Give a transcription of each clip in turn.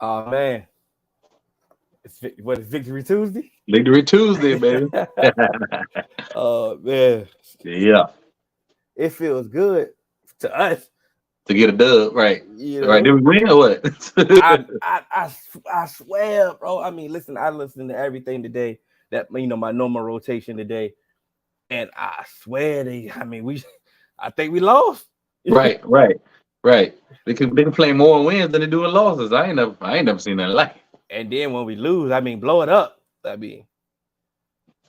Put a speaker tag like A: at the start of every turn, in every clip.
A: Oh man, what is Victory Tuesday?
B: Victory Tuesday, baby.
A: Oh man,
B: Yeah.
A: it feels good to us.
B: To get a dub, right?
A: You
B: Right.
A: know,
B: Did we win or what?
A: I swear, bro. I mean, listen, I listened to everything today. That my normal rotation today, and I swear I mean, I think we lost.
B: Right, right, right. They can play more wins than they do in losses. I ain't never seen that like.
A: And then when we lose, I mean, blow it up. I mean,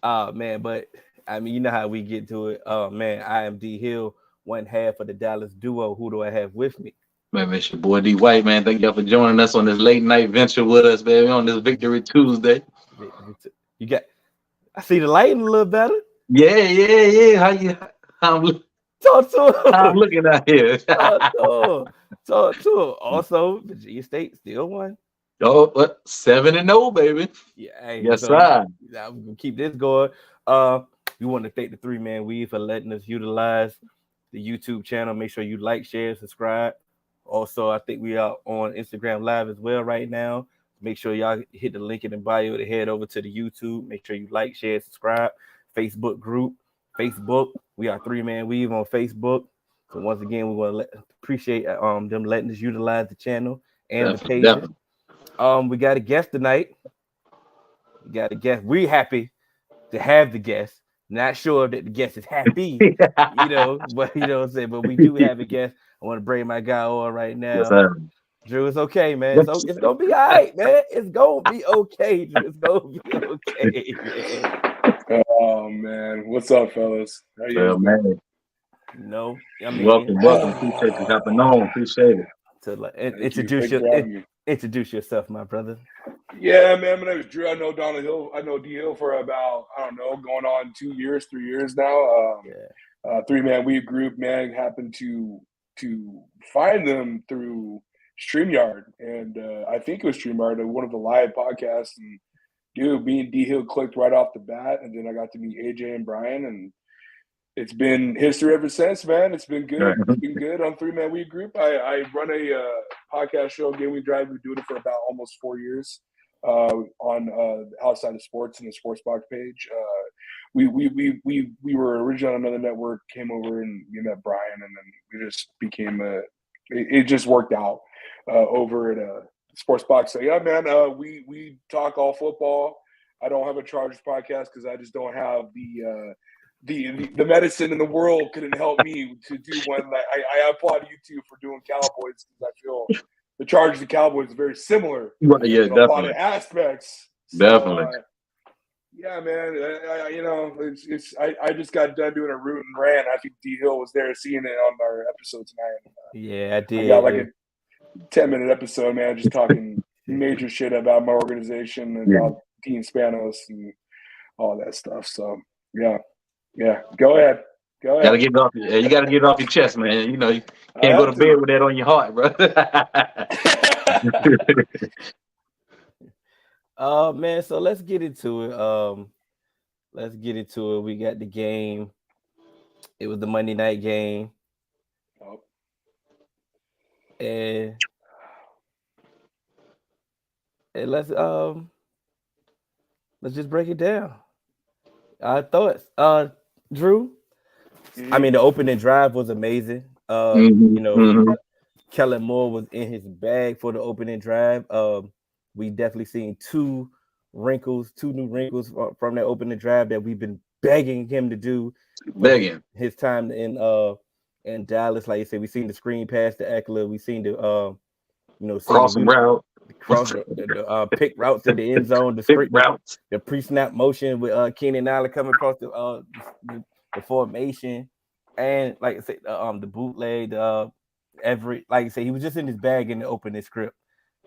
A: oh man, but I mean, you know how we get to it. Oh man, I am D Hill, one half of the Dallas duo. Who do I have with me?
B: Man, it's your boy D White, man. Thank y'all for joining us on this late night venture with us, baby, on this Victory Tuesday.
A: You got. I see the lighting a little better.
B: Yeah, yeah, yeah. How I'm, look-
A: Talk to
B: how I'm
A: him.
B: looking out here.
A: Talk to him. Talk to him. Also, Virginia State still won.
B: Oh, what? 7-0, baby.
A: Yeah, hey,
B: Yes,
A: so
B: sir.
A: I'm gonna keep this going. Uh, we want to thank the Three Man Weave for letting us utilize the YouTube channel. Make sure you like, share, subscribe. Also, I think we are on Instagram Live as well right now. Make sure y'all hit the link in the bio to head over to the YouTube. Make sure you like, share, subscribe. Facebook group, Facebook. We are Three Man Weave on Facebook. So once again, we want to appreciate them letting us utilize the channel and the
B: Definitely,
A: pages.
B: definitely.
A: We got a guest tonight. We got a guest. We're happy to have the guest. Not sure that the guest is happy, but you know what I'm saying. But we do have a guest. I want to bring my guy on right
B: Yes,
A: now.
B: sir.
A: Drew, it's okay, man. It's gonna be all right, man. It's gonna be okay, Drew. It's gonna be okay, man.
C: Oh man, what's up, fellas? How you guys
B: Well,
C: doing?
B: man,
A: I mean,
B: welcome, welcome. Appreciate you hopping on. Appreciate it.
A: to like,
C: Thank you. Thanks for having me.
A: introduce yourself, my brother.
C: Yeah, man. My name is Drew. I know Donald Hill. I know D Hill for about I don't know, going on 2 years, 3 years now.
A: Yeah,
C: Three Man Weave Group. Man, happened to find them through StreamYard, and I think it was StreamYard, one of the live podcasts. And dude, me and D Hill clicked right off the bat, and then I got to meet AJ and Brian, and it's been history ever since, man. It's been
B: Right.
C: good. It's been good on Three Man Weave Group. I run a podcast show, Game We Drive. We've been doing it for about almost 4 years on Outside of Sports and the Sports Box page. We were originally on another network, came over and we met Brian, and then we just became it just worked out over at Sports Box. So yeah, man, we talk all football. I don't have a Chargers podcast because I just don't have the medicine in the world couldn't help me to do one. Like I applaud you two for doing Cowboys because I feel the Chargers and Cowboys are very similar
B: Right, yeah,
C: in a lot of
B: definitely.
C: aspects. So,
B: Definitely.
C: yeah, man. I just got done doing a root and rant. I think D Hill was there seeing it on our episode tonight.
A: yeah, I
C: I got
A: did.
C: like a 10-minute episode, man, just talking major shit about my organization and
B: Yeah.
C: about Dean Spanos and all that stuff. So yeah. Yeah, go ahead. Go
B: Gotta
C: ahead.
B: get it off. You gotta get it off your chest, man. You know, you
C: I
B: can't go to
C: have
B: bed
C: to.
B: with that on your heart, bro.
A: Man, so let's get into it. Let's get into it. We got the game. It was the Monday night game.
C: Oh,
A: And let's just break it down. Thoughts. Drew. I mean, the opening drive was amazing.
B: Mhm, mhm.
A: Kellen Moore was in his bag for the opening drive. We definitely seen two new wrinkles from that opening drive that we've been begging him to do for
B: Begging.
A: his time in Dallas. Like you said, we seen the screen pass to Eckler. We seen the seen the
B: Crossing route.
A: cross pick routes to the end zone,
B: Big routes.
A: the pre-snap motion with Keenan Allen coming across the formation, and like I said, the bootleg, every like I said, he was just in his bag in the opening script.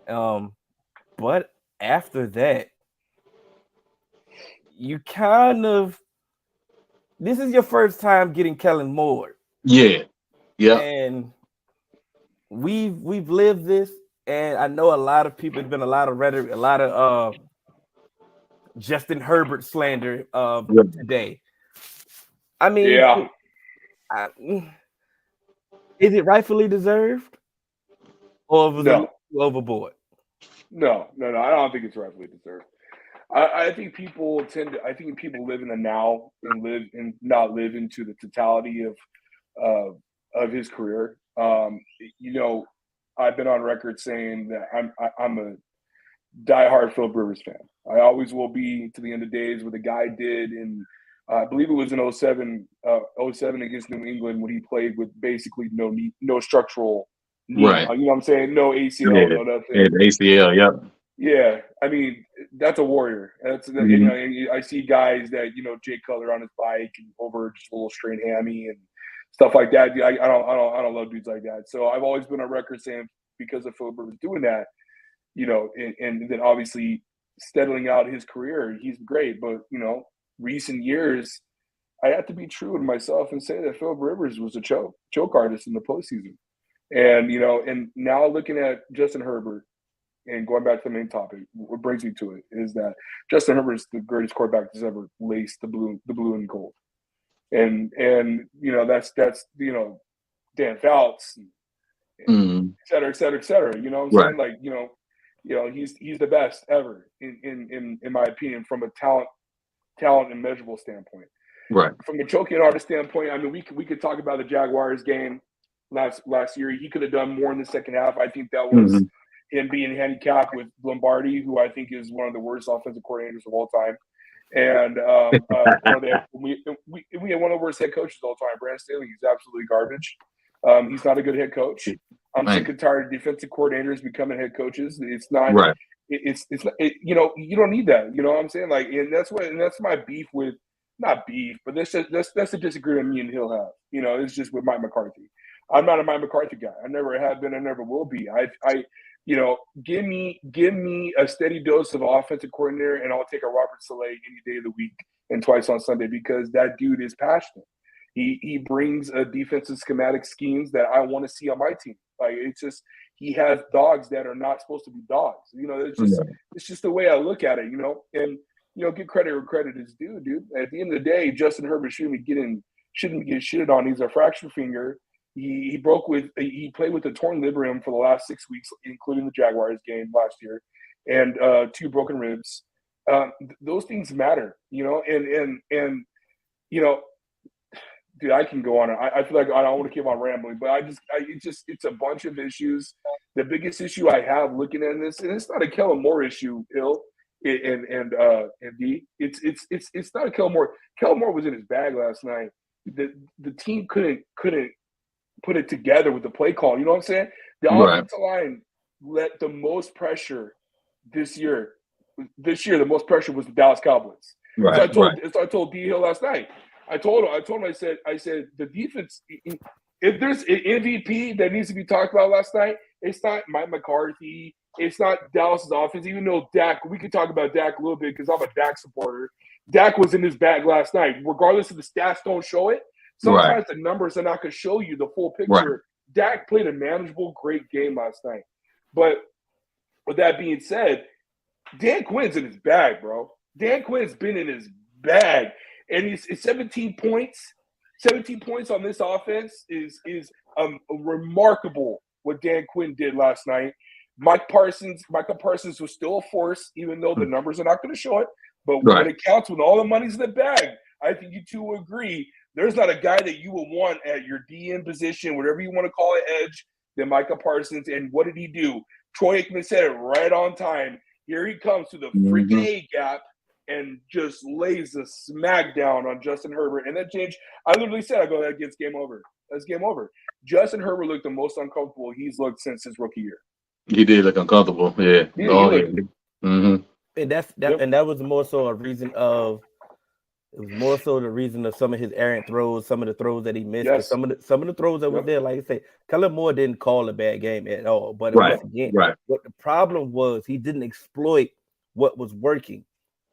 A: But after that, you kind of this is your first time getting Kellen Moore,
B: Yeah. Yeah.
A: and we've lived this, and I know a lot of people. There's been a lot of rhetoric, a lot of Justin Herbert slander today. I mean,
C: yeah.
A: is it rightfully deserved, or was it a
C: No.
A: little overboard?
C: No. I don't think it's rightfully deserved. I think people live in the now and not live into the totality of his career. You know, I've been on record saying that I'm a diehard Philip Rivers fan. I always will be to the end of days. What the guy did in, I believe it was in 07 against New England when he played with basically no structural knee.
B: Right.
C: You know what I'm saying? No ACL,
B: Yeah.
C: no nothing.
B: Yeah, the ACL. Yep.
C: Yeah, I mean that's a warrior. That's you know, and I see guys that Jay Cutler on his bike and over just a little strained hammy and stuff like that. I don't love dudes like that. So I've always been on record saying because of Philip Rivers doing that, and then obviously settling out his career, he's great. But recent years, I have to be true to myself and say that Philip Rivers was a choke artist in the postseason, and and now looking at Justin Herbert. And going back to the main topic, what brings me to it is that Justin Herbert is the greatest quarterback that's ever laced the blue and gold, and that's Dan Fouts, et cetera, et cetera, et cetera. You know what I'm saying? Like he's the best ever in my opinion from a talent and measurable standpoint.
B: Right.
C: From a choking artist standpoint, I mean we could talk about the Jaguars game last year. He could have done more in the second half. I think that was. Him being handicapped with Lombardi, who I think is one of the worst offensive coordinators of all time, and we had one of the worst head coaches of all time. Brandon Staley, he's absolutely garbage. He's not a good head coach. I'm sick and tired of defensive coordinators becoming head coaches. It's not right. It's you don't need that. You know what I'm saying? Like, and that's my beef with not beef, but that's the disagreement me and Hill have. It's just with Mike McCarthy. I'm not a Mike McCarthy guy. I never have been. I never will be. Give me a steady dose of offensive coordinator, and I'll take a Robert Saleh any day of the week and twice on Sunday because that dude is passionate. He brings a defensive schematic schemes that I want to see on my team. Like it's just he has dogs that are not supposed to be dogs. It's just the way I look at it. And give credit where credit is due, dude. At the end of the day, Justin Herbert shouldn't be getting shitted on. He's a fractured finger. He played with a torn labrum for the last 6 weeks, including the Jaguars game last year, and 2 broken ribs. Those things matter, and dude, I can go on. I feel like I don't want to keep on rambling, but it's a bunch of issues. The biggest issue I have looking at this, and it's not a Kellen Moore issue, Bill and D. It's not a Kellen Moore. Kellen Moore was in his bag last night. The team couldn't put it together with the play call. You know what I'm saying? The offensive line let the most pressure this year. This year, the most pressure was the Dallas Cowboys.
B: Right.
C: So I told D Hill last night. I told him. I said the defense. If there's an MVP that needs to be talked about last night, it's not Mike McCarthy. It's not Dallas's offense. Even though Dak, we could talk about Dak a little bit because I'm a Dak supporter. Dak was in his bag last night. Regardless of the stats, don't show it. Sometimes the numbers are not going to show you the full picture. Right. Dak played a manageable, great game last night. But with that being said, Dan Quinn's in his bag, bro. Dan Quinn's been in his bag. And it's 17 points. 17 points on this offense is remarkable what Dan Quinn did last night. Michael Parsons was still a force, even though the numbers are not going to show it. But when it counts, when all the money's in the bag, I think you two will agree. There's not a guy that you would want at your DN position, whatever you want to call it, edge, than Micah Parsons. And what did he do? Troy Aikman said it right on time. Here he comes to the freaking A gap and just lays a smackdown on Justin Herbert. And that changed. I literally said, that gets game over. That's game over. Justin Herbert looked the most uncomfortable he's looked since his rookie year.
B: He did look uncomfortable. Yeah.
A: And that was more so a reason of. It was more so the reason of some of his errant throws, some of the throws that he missed, yes. some of the throws that were there. Like I say, Kellen Moore didn't call a bad game at all. But once again, what the problem was, he didn't exploit what was working,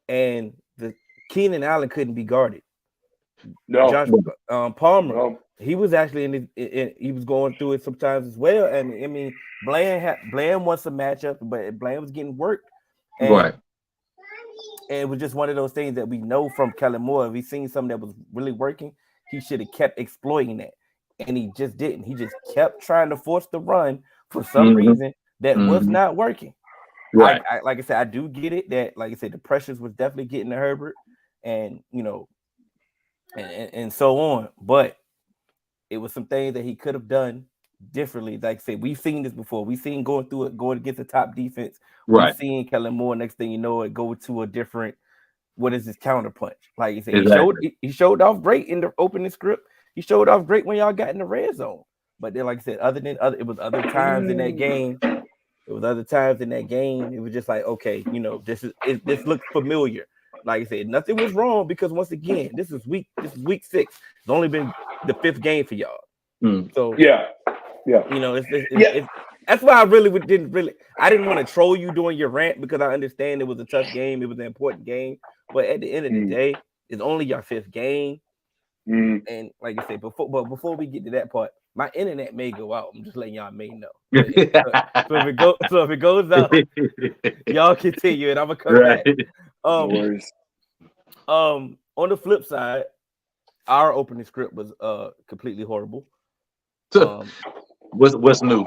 A: and the Keenan Allen couldn't be guarded.
C: No,
A: Josh Palmer, he was actually he was going through it sometimes as well. And I mean, Bland wants a matchup, but Bland was getting worked. And it was just one of those things that we know from Kellen Moore. If he's seen something that was really working, he should have kept exploiting that. And he just didn't. He just kept trying to force the run for some reason that was not working.
B: Right.
A: I like I said, I do get it that, like I said, the pressures was definitely getting to Herbert, and and so on. But it was some things that he could have done differently. Like I said, we've seen this before. We've seen going against the top defense.
B: Right.
A: We've seen Kellen Moore. Next thing you know, it go to a different. What is his counter punch? Like you said,
B: Exactly.
A: he showed off great in the opening script. He showed off great when y'all got in the red zone. But then, like I said, it was other times in that game. It was other times in that game. It was just like, okay, this looks familiar. Like I said, nothing was wrong because once again, this is week 6. It's only been the 5th game for y'all. So
C: yeah.
A: It's that's why I didn't want to troll you during your rant because I understand it was a tough game. It was an important game. But at the end of the day, it's only your 5th game. And like I said, before we get to that part, my internet may go out. I'm just letting y'all may know. So if it goes out, y'all continue and I'm gonna come back. On the flip side, our opening script was completely horrible.
B: What's new?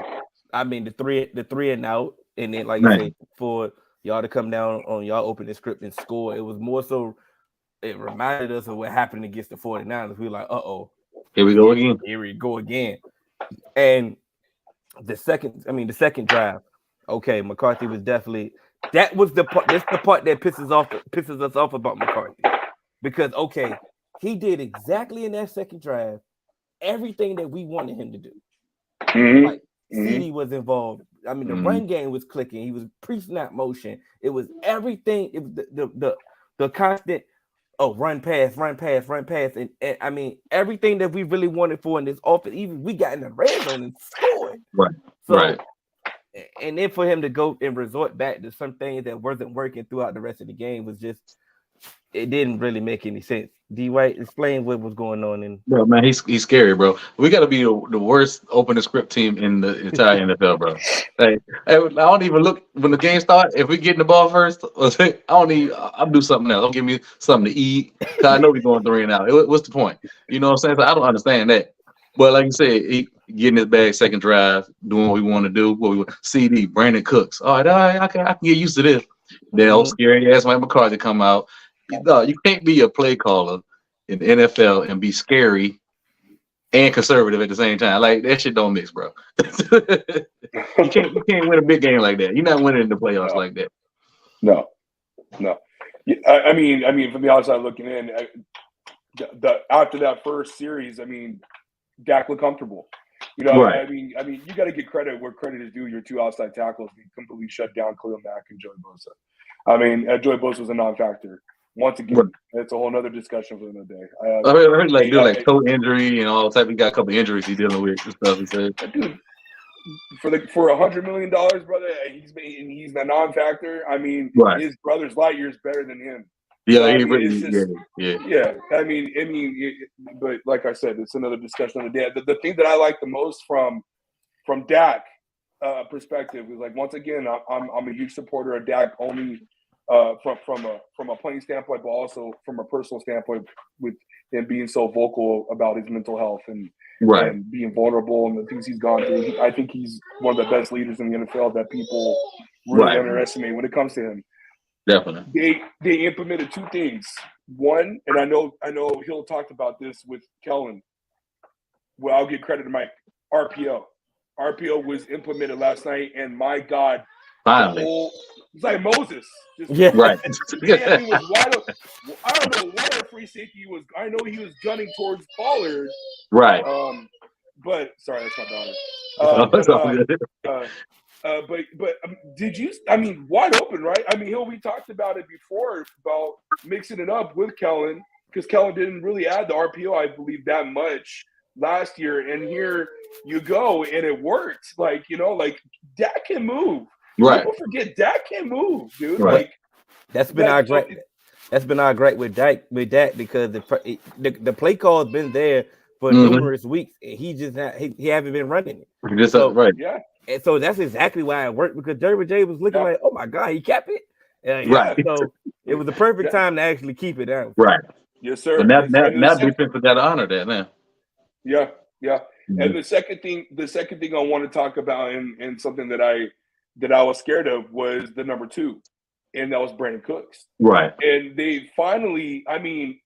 A: I mean, the three and out, and then like I say, for y'all to come down on y'all opening script and score, it was more so. It reminded us of what happened against the 49ers. We were like,
B: here we go again.
A: Here we go again. And the second drive. Okay, McCarthy was definitely that was the part. That's the part that pisses us off about McCarthy, because he did exactly in that second drive everything that we wanted him to do. Like CD was involved. I mean, the run game was clicking. He was pre-snap motion. It was everything. It was the constant. Run pass, and I mean everything that we really wanted for in this offense. Even we got in the red zone and scored.
B: Right.
A: So, and then for him to go and resort back to some things that wasn't working throughout the rest of the game was just, it didn't really make any sense. D. White, explain what was going on.
B: Bro, man, he's scary, bro. We got to be the worst opening script team in the entire NFL, bro. Hey, I don't even look when the game starts. If we get the ball first, I'll do something else. Don't give me something to eat. Cause I know we're going 3 and out. What's the point? You know what I'm saying? So I don't understand that. But like you said, he getting his bag second drive, doing what we want to do. CD, Brandon Cooks. All right, I can get used to this. Then old scary ass Mike McCarthy come out. No, you can't be a play caller in the NFL and be scary and conservative at the same time. Like that shit don't mix, bro. You can't win a big game like that. You're not winning in the playoffs like that.
C: No. I mean, from the outside looking in, after that first series, I mean, Dak looked comfortable.
B: Right.
C: I mean, you got to get credit where credit is due. Your 2 outside tackles completely shut down Khalil Mack and Joey Bosa. I mean, Joey Bosa was a non-factor. Once again, it's a whole other discussion for another day.
B: I heard like toe injury and all type. He got a couple of injuries he's dealing with and stuff. He said,
C: dude, for $100 million, brother, he's a non-factor. I mean, his brother's light years better than him.
B: Yeah,
C: so,
B: he really,
C: yeah. I mean, but like I said, it's another discussion of the day. The thing that I like the most from Dak perspective is, like, once again, I'm a huge supporter of Dak only. From a playing standpoint, but also from a personal standpoint, with him being so vocal about his mental health and being vulnerable and the things he's gone through. I think he's one of the best leaders in the NFL that people really underestimate when it comes to him.
B: Definitely.
C: They implemented 2 things. One, and I know Hill talked about this with Kellen. Well, I'll give credit to Mike. RPO. RPO was implemented last night, and my God,
B: finally.
C: It's like Moses.
B: Right.
C: He was wide open. I don't know what a free safety was. I know he was gunning towards Pollard.
B: Right.
C: But sorry, that's my daughter. But did you? I mean, wide open, right? I mean, we talked about it before about mixing it up with Kellen, because Kellen didn't really add the RPO, I believe, that much last year, and here you go, and it worked. Like, like Dak can move.
B: Right.
C: People forget Dak can move, dude.
B: Right.
C: Like
A: that's been our great. That's been our great with Dak because the play call has been there for numerous weeks, and he haven't been running it.
B: Right.
C: Yeah.
A: And so that's exactly why it worked, because Derwin James was looking like, oh my God, he kept it.
B: Right.
A: So it was the perfect time to actually keep it out.
B: Right.
C: Yes, sir.
B: And now defense got to honor that now.
C: Yeah. And the second thing I want to talk about, and something that that I was scared of was the number 2, and that was Brandon Cooks.
B: Right.
C: And they finally, I mean,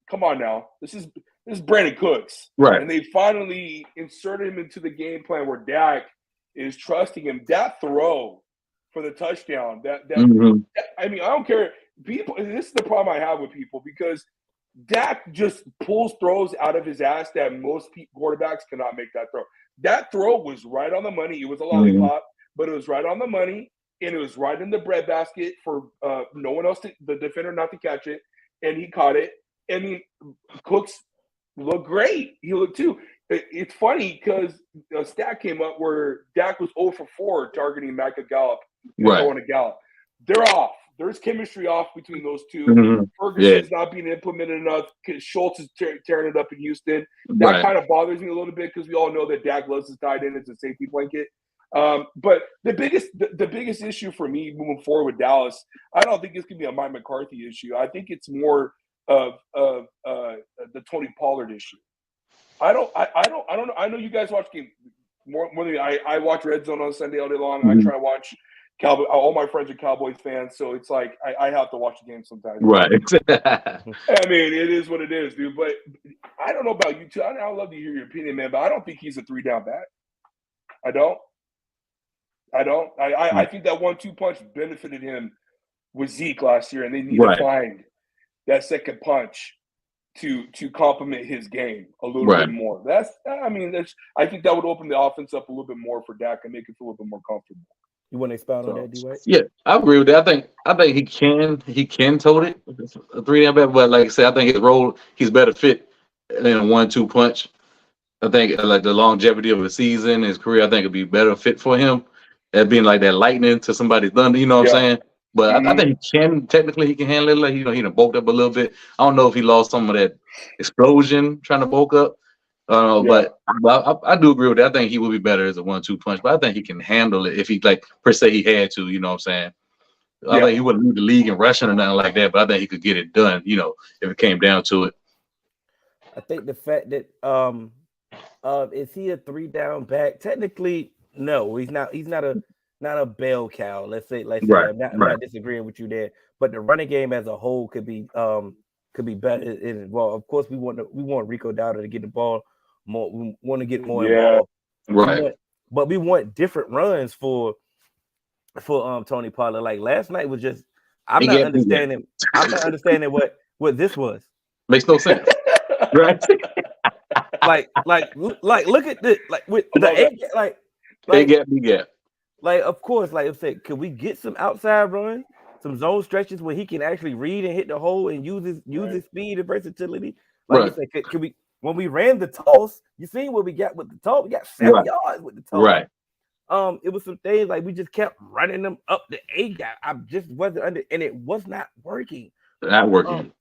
C: come on now, this is Brandon Cooks,
B: Right.
C: and they finally inserted him into the game plan where Dak is trusting him. That throw for the touchdown, I mean, I don't care. People, this is the problem I have with people because Dak just pulls throws out of his ass that most quarterbacks cannot make that throw. That throw was right on the money. It was a lollipop, but it was right on the money, and it was right in the breadbasket for no one else, the defender, not to catch it, and he caught it. I mean, Cooks looked great. He looked too. It's funny because a stat came up where Dak was 0 for 4 targeting Micah Gallup and throwing a Gallup. They're off. There's chemistry off between those two. Ferguson's not being implemented enough. Schultz is tearing it up in Houston. That kind of bothers me a little bit because we all know that Dak loves his tight end as a safety blanket. But the biggest issue for me moving forward with Dallas, I don't think it's gonna be a Mike McCarthy issue. I think it's more of the Tony Pollard issue. I don't know. I know you guys watch game more than me. I watch Red Zone on Sunday all day long. I try to watch Cowboy. All my friends are Cowboys fans, so it's like I have to watch the game sometimes.
B: Right.
C: I mean, it is what it is, dude. But I don't know about you too. I'd love to hear your opinion, man. But I don't think he's a 3-down back. I don't. I think that 1-2 punch benefited him with Zeke last year, and they need to find that second punch to complement his game a little bit more. I think that would open the offense up a little bit more for Dak and make it feel a little bit more comfortable.
A: You want to expound on that, D-White?
B: Yeah, I agree with that. I think he can tote it, a 3-down back, but like I said, I think his role, he's better fit in a 1-2 punch. I think like the longevity of a season, his career, I think it'd be better fit for him at being like that lightning to somebody's thunder. You know what I'm saying? But I think he can handle it. Like he done bulked up a little bit. I don't know if he lost some of that explosion trying to bulk up. But I do agree with that. I think he would be better as a 1-2 punch, but I think he can handle it if he per se he had to. You know what I'm saying? I think he wouldn't lead the league in rushing or nothing like that, but I think he could get it done. You know, if it came down to it.
A: I think the fact that is he a 3-down back? Technically, no, he's not. He's not a bell cow. Let's say I'm not disagreeing with you there, but the running game as a whole could be better. Well, of course, we want Rico Dowdle to get the ball more. We want to get more involved,
B: right?
A: But we want different runs for Tony Pollard. Like last night was just I'm not understanding what this was.
B: Makes no sense, right?
A: like look at this, like with the
B: A gap.
A: Like, of course, like I said, could we get some outside runs, some zone stretches where he can actually read and hit the hole and use his speed and versatility? Like I said, could we, when we ran the toss, you seen what we got with the toss? We got 7 yards with the toss.
B: Right.
A: It was some things like we just kept running them up the A gap. I just wasn't under, and it was not working.
B: Not working.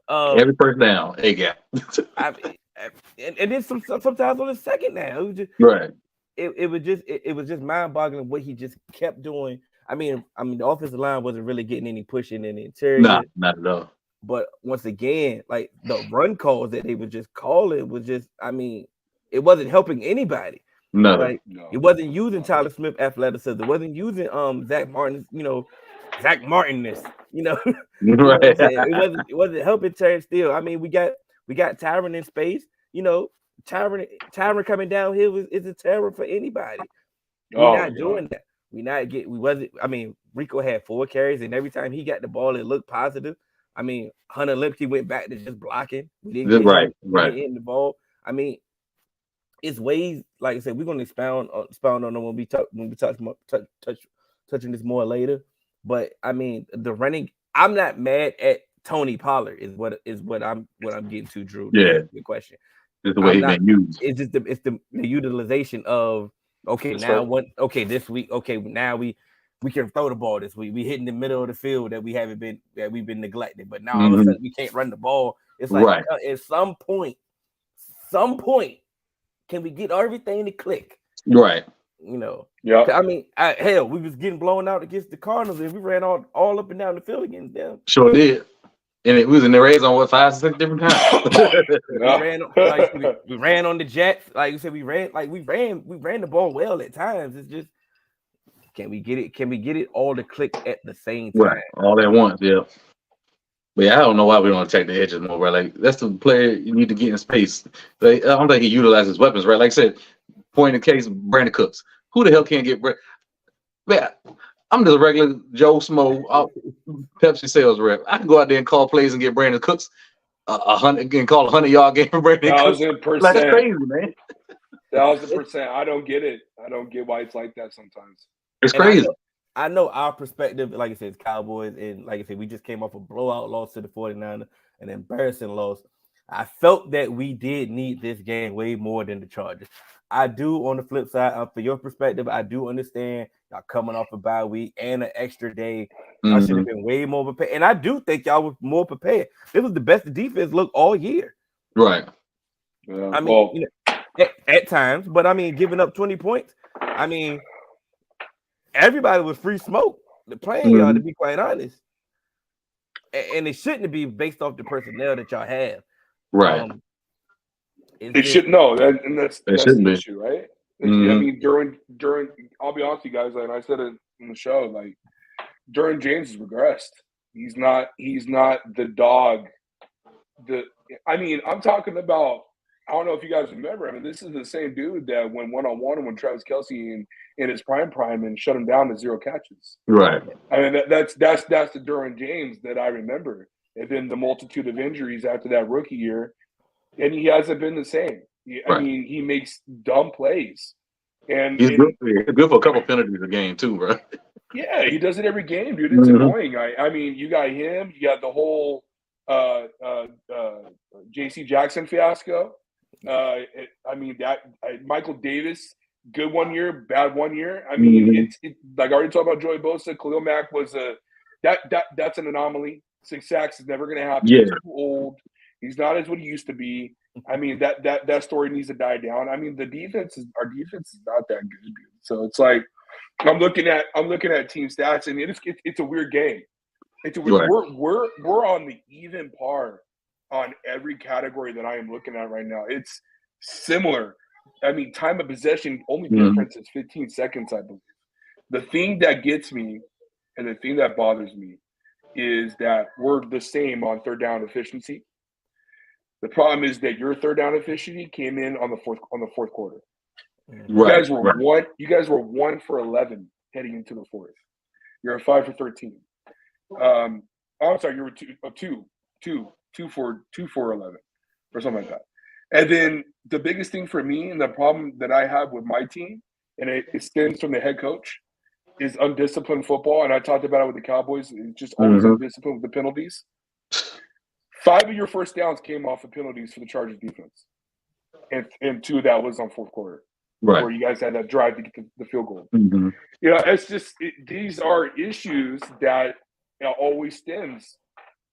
B: Every first down, A gap.
A: and then sometimes on the second down, it was just It was just mind-boggling what he just kept doing. I mean, the offensive line wasn't really getting any pushing in the interior.
B: Nah, not at all.
A: But once again, like the run calls that they were just calling was just, it wasn't helping anybody.
B: No,
A: like it wasn't using Tyler Smith athleticism. It wasn't using Zach Martin, Zach Martin-ness,
B: Right.
A: It wasn't helping Terrence Steele. I mean, we got Tyron in space, Tyron coming downhill is a terror for anybody. We're not doing that. Rico had 4 carries, and every time he got the ball, it looked positive. Hunter Lemke went back to just blocking. We didn't get hitting the ball. It's ways, like I said, we're gonna expound on them when we touching this more later. But the running, I'm not mad at Tony Pollard is what I'm getting to, Drew.
B: Yeah.
A: Good question.
B: It's the way he's been used.
A: It's just the utilization of this week, now we can throw the ball this week. We hit in the middle of the field that we've been neglected, but now all of a sudden we can't run the ball. It's like at some point, can we get everything to click?
B: Right.
A: Yeah. Hell, we was getting blown out against the Cardinals, and we ran all up and down the field against them.
B: Sure did. And it was in the red zone 5 or 6 different times.
A: we ran on the Jets. Like you said, we ran the ball well at times. It's just Can we get it? Can we get it all to click at the same time?
B: Right. All at once, yeah. But yeah, I don't know why we don't attack the edges more, right? Like that's the player you need to get in space. Like, I don't think he utilizes weapons, right? Like I said, point in case, Brandon Cooks. Who the hell can't get man, I'm just a regular Joe Smo Pepsi sales rep. I can go out there and call plays and get Brandon Cooks 100 and call 100-yard game for Brandon Cooks.
C: 1,000%.
B: Like, that's crazy, man.
C: 1,000%. I don't get it. I don't get why it's like that sometimes.
B: It's
A: And
B: crazy.
A: I know our perspective, like I said, it's Cowboys, and like I said, we just came off a blowout loss to the 49ers, an embarrassing loss. I felt that we did need this game way more than the Chargers. I do, on the flip side, for your perspective, I do understand y'all coming off a bye week and an extra day. Y'all should have been way more prepared. And I do think y'all were more prepared. This was the best defense look all year.
B: Right.
C: Yeah,
A: I mean, at times, but I mean, giving up 20 points, I mean, everybody was free smoke. The playing y'all, to be quite honest. And it shouldn't be based off the personnel that y'all have.
B: Right.
C: It should that's
B: shouldn't
C: the
B: be.
C: issue, right? I mean, during I'll be honest with you guys, and I said it in the show, like Derwin James has regressed. He's not the dog. I mean, I'm talking about, I don't know if you guys remember. I mean, this is the same dude that went one-on-one and when Travis Kelce in his prime and shut him down to 0 catches.
B: Right.
C: I mean, that's the Derwin James that I remember. And then the multitude of injuries after that rookie year, and he hasn't been the same. I mean, he makes dumb plays, and
B: he's good for a couple penalties a game too, bro.
C: Yeah, he does it every game, dude. It's annoying. I mean, you got him. You got the whole J.C. Jackson fiasco. I mean, Michael Davis, good 1 year, bad 1 year. I mean, it's like I already talked about Joey Bosa. Khalil Mack was that's an anomaly. 6 sacks is never going to happen.
B: Yeah.
C: He's too old. He's not as what he used to be. I mean, that story needs to die down. I mean, our defense is not that good, dude. So it's like I'm looking at team stats, and it's a weird game. It's a weird, we're on the even par on every category that I am looking at right now. It's similar. I mean, time of possession only difference is 15 seconds, I believe. The thing that gets me and the thing that bothers me is that we're the same on third down efficiency. The problem is that your third down efficiency came in on the fourth quarter. You guys were 1 for 11 heading into the fourth. You're 5 for 13. I'm sorry, you were 2 for 11 or something like that. And then the biggest thing for me and the problem that I have with my team, and it stems from the head coach, is undisciplined football. And I talked about it with the Cowboys. It's just always undisciplined with the penalties. 5 of your first downs came off of penalties for the Chargers defense. And 2 of that was on fourth quarter.
B: Right.
C: Where you guys had that drive to get the field goal. It's just these are issues that always stems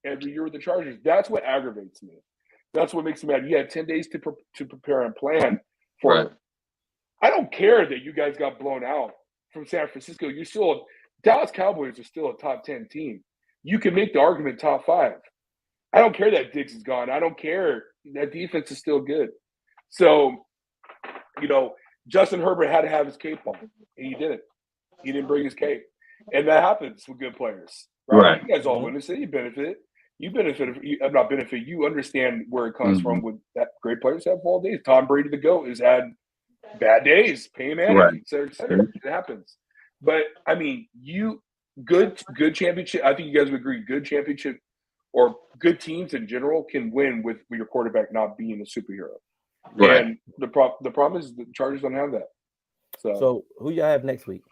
C: every year with the Chargers. That's what aggravates me. That's what makes me mad. You had 10 days to prepare and plan for it. I don't care that you guys got blown out from San Francisco. Dallas Cowboys are still a top 10 team. You can make the argument top 5. I don't care that Diggs is gone. I don't care. That defense is still good. So, Justin Herbert had to have his cape on, and he didn't. He didn't bring his cape. And that happens with good players. Right. You guys all witness it. You benefit. Not benefit. You understand where it comes from with that great players have all days. Tom Brady, the GOAT, has had bad days, Peyton Manning, et cetera. It happens. But, I mean, good championship. I think you guys would agree. Good championship or good teams in general can win with your quarterback not being a superhero. Right. And the problem is the Chargers don't have that.
A: So who y'all have next week?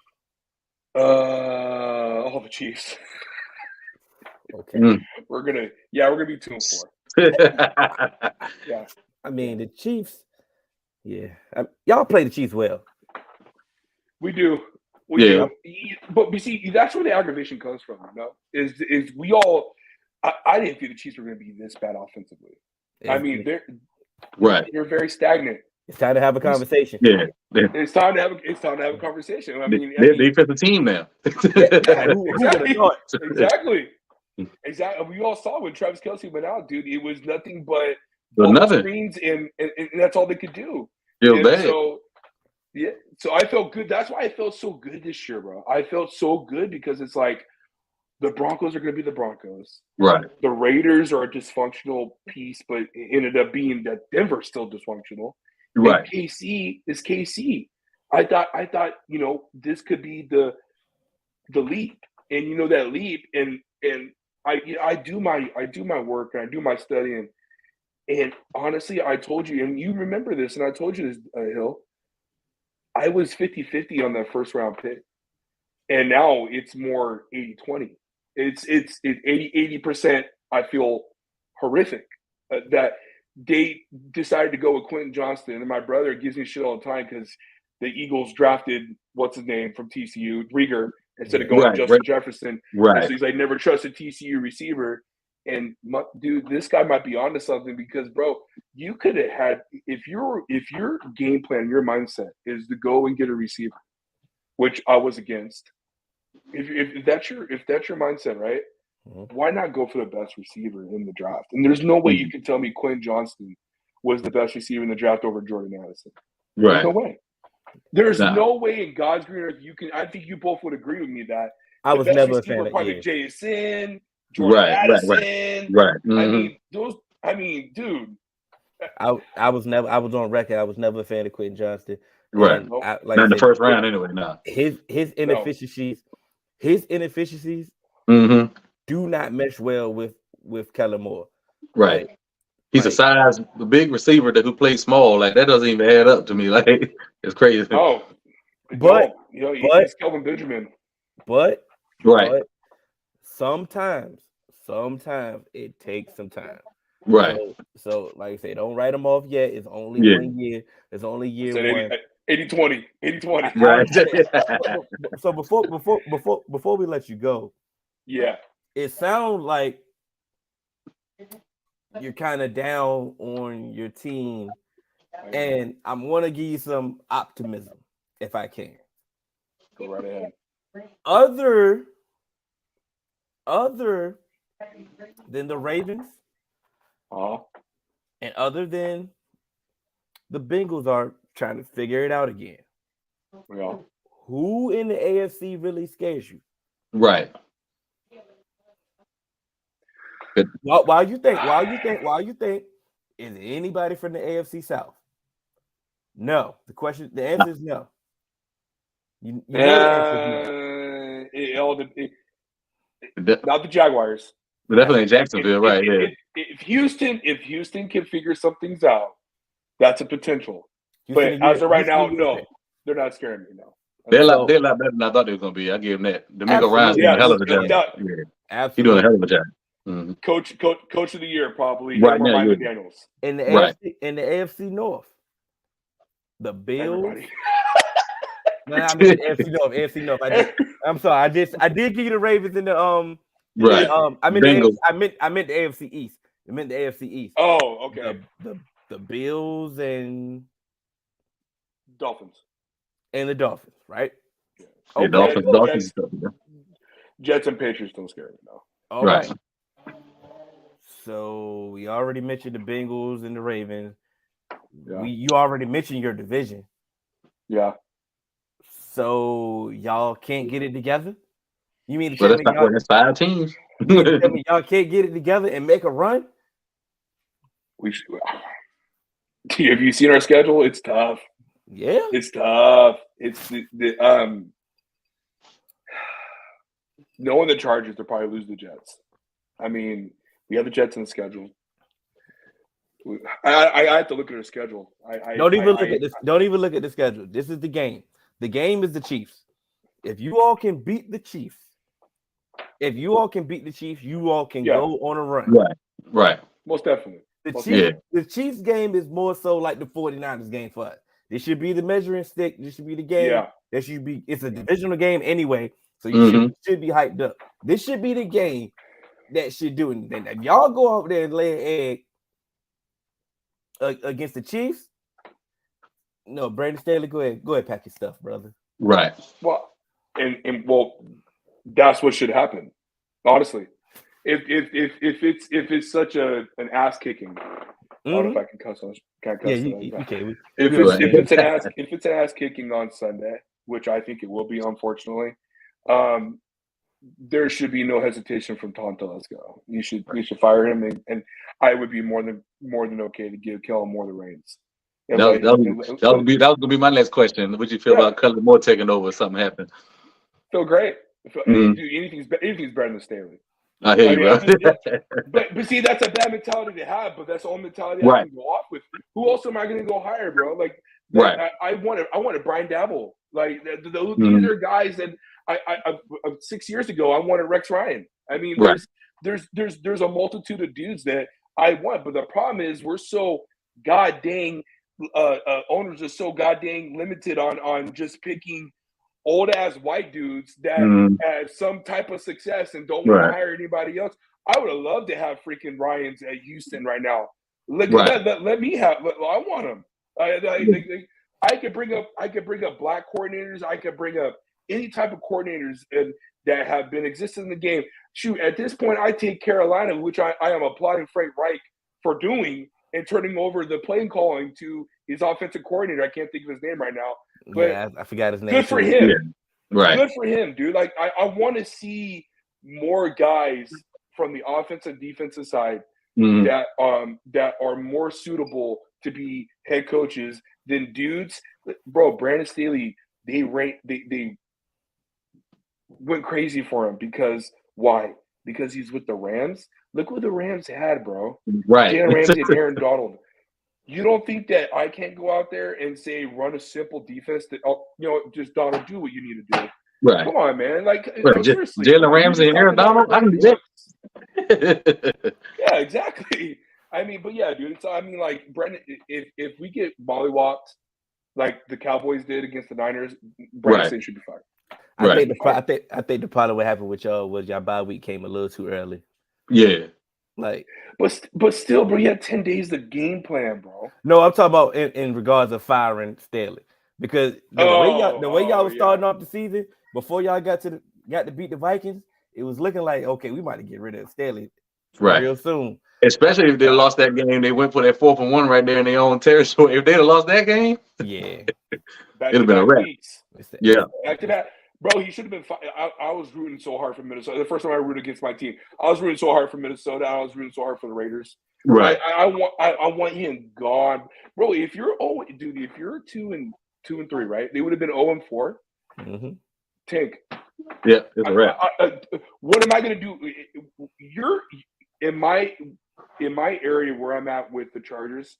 C: The Chiefs.
A: Okay.
C: We're gonna be 2-4. Yeah.
A: I mean the Chiefs. Yeah. Y'all play the Chiefs well.
C: We do. We do. But you see, that's where the aggravation comes from. Is we all? I didn't think the Chiefs were going to be this bad offensively. I mean, they're very stagnant.
A: It's time to have a conversation.
C: It's time to have a conversation. I mean,
B: they're a defensive team now.
C: Exactly. We all saw when Travis Kelce went out, dude. It was nothing but
B: nothing
C: screens, and that's all they could do.
B: Feel bad.
C: So, Yeah. So I felt good. That's why I felt so good this year, bro. I felt so good because it's like the Broncos are going to be the Broncos.
B: Right.
C: The Raiders are a dysfunctional piece, but it ended up being that Denver's still dysfunctional.
B: Right.
C: And KC is KC. I thought, this could be the leap, and that leap, and I do my work and I do my studying, and honestly, I told you, and you remember this, and I told you this, Hill. I was 50-50 on that first round pick, and now it's more 80-20. It's 80%. I feel horrific that they decided to go with Quentin Johnston, and my brother gives me shit all the time because the Eagles drafted what's his name from TCU, Rieger, instead of going Justin Jefferson.
B: Right.
C: And so he's like, never trusted TCU receiver. And dude, this guy might be onto something because, bro, you could have had if your game plan, your mindset is to go and get a receiver, which I was against. If that's your mindset, right?
A: Mm-hmm.
C: Why not go for the best receiver in the draft? And there's no way you can tell me Quentin Johnston was the best receiver in the draft over Jordan Addison.
B: Right.
C: There's no way. There's no way in God's green earth you can. I think you both would agree with me that
A: I was never a fan of
C: probably Jason, Jordan Addison.
B: Right. Mm-hmm.
C: I mean, dude.
A: I was on record. I was never a fan of Quentin Johnston.
B: Right.
A: Not
B: in the first round anyway. No.
A: His inefficiencies. His inefficiencies do not mesh well with Kellen Moore.
B: Right. He's a big receiver who plays small. Like that doesn't even add up to me. Like it's crazy.
C: Oh,
A: but
C: he's Kelvin Benjamin.
A: But sometimes it takes some time.
B: Right.
A: So like I say, don't write them off yet. It's only 1 year. It's only year one.
C: 80-20.
B: Right.
A: So before we let you go, it sounds like you're kind of down on your team, and I want to give you some optimism if I can.
C: Go right ahead.
A: Other than the Ravens, and other than the Bengals are trying to figure it out again.
C: Yeah.
A: Who in the AFC really scares you?
B: Right.
A: While you think, is it anybody from the AFC South? No. The answer is no. You know the answer is no. Not the Jaguars.
B: Definitely Jacksonville, right?
C: If Houston can figure some things out, that's a potential. But as of right now, no, they're not scaring me. No.
B: They're a lot better than I thought they were going to be. I give them that. D'Amico Ryan's doing a hell of a job.
A: Absolutely.
B: He's doing a hell of a job.
C: Mm-hmm. Coach of the year, probably.
B: Right now,
C: Daniels.
A: In the AFC North, the Bills. No, I mean AFC North. I'm sorry. I did give you the Ravens in the
B: Right.
A: I meant the AFC East. I meant the AFC East.
C: Oh, okay.
A: The Bills and
C: Dolphins.
A: And the Dolphins, right?
B: Yeah, okay. Dolphins.
C: Jets and Patriots don't scare me now.
A: All right. So we already mentioned the Bengals and the Ravens. Yeah. You already mentioned your division.
C: Yeah.
A: So y'all can't get it together? You mean
B: that's 5 teams?
A: Y'all can't get it together and make a run?
C: We should. Have you seen our schedule? It's tough.
A: Yeah,
C: it's tough. It's knowing the Chargers, they'll probably lose the Jets. I mean, we have the Jets in the schedule. I have to look at our schedule.
A: Don't even look at the schedule. This is the game. The game is the Chiefs. If you all can beat the Chiefs, you all can go on a run.
B: Right.
C: Most definitely.
A: The Chiefs game is more so like the 49ers game for us. This should be the measuring stick. This should be the game.
C: Yeah.
A: It's a divisional game anyway, so you should be hyped up. This should be the game that should do it. And if y'all go out there and lay an egg against the Chiefs, no, Brandon Staley, go ahead, pack your stuff, brother.
B: Right.
C: Well, and that's what should happen. Honestly, if it's such an ass kicking, I don't know if I can cuss on. Can't
A: Yeah,
C: cuss on.
A: you can.
C: If
A: We
C: it's
A: understand.
C: if it's an ass kicking on Sunday, which I think it will be, unfortunately, there should be no hesitation from Tom Telesco. We should fire him, and I would be more than okay to kill him more the reins. And
B: That was gonna be my next question. What you feel about Cutler Moore taking over if something happened?
C: Feel great. Dude, anything's better than Staley.
B: I hear you, bro.
C: But see, that's a bad mentality to have. But that's the only mentality I can go off with. Who else am I going to go hire, bro? Like, I wanted Brian Dabble. Like, these are guys that I 6 years ago I wanted Rex Ryan. I mean, there's a multitude of dudes that I want, but the problem is we're so god dang owners are so god dang limited on just picking old ass white dudes that have some type of success and don't want to hire anybody else. I would have loved to have freaking Ryans at Houston right now. Let me have. I want them. I could bring up black coordinators. I could bring up any type of coordinators that have been existing in the game. Shoot, at this point, I take Carolina, which I am applauding Frank Reich for doing, and turning over the playing calling to his offensive coordinator. I can't think of his name right now. But
A: yeah, I forgot his name.
C: Good for him.
B: Yeah. Right.
C: Good for him, dude. Like I want to see more guys from the offensive defensive side that are more suitable to be head coaches than dudes. Bro, Brandon Staley, they went crazy for him because why? Because he's with the Rams. Look what the Rams had, bro.
B: Right.
C: Jalen Ramsey and Aaron Donald. You don't think that I can't go out there and say run a simple defense that just Donald, do what you need to do.
B: Right.
C: Come on, man. Like seriously,
B: Jalen Ramsey and Aaron Donald. I can do that.
C: Yeah, exactly. I mean, but yeah, dude. So I mean, like Brendan, if we get mollywopped like the Cowboys did against the Niners, Brandon Staley should be fired.
A: I think the problem what happened with y'all was y'all bye week came a little too early.
B: Yeah.
A: Like,
C: but still, bro, you had 10 days to game plan, bro.
A: No, I'm talking about in regards of firing Staley, because the way y'all was starting off the season before y'all got to beat the Vikings, it was looking like okay, we might get rid of Staley real soon.
B: Especially if they lost that game, they went for that 4th and 1 right there in their own territory. If they'd have lost that game, it'd have been a wrap. Yeah,
C: back to that. Bro, he should have been. I was rooting so hard for Minnesota. The first time I rooted against my team, I was rooting so hard for Minnesota. I was rooting so hard for the Raiders.
B: Right.
C: I want him gone, bro. If you're 2 and 3, right? They would have been 0-4. Tank.
B: Yeah, it's a wrap.
C: What am I going to do? You're in my area where I'm at with the Chargers.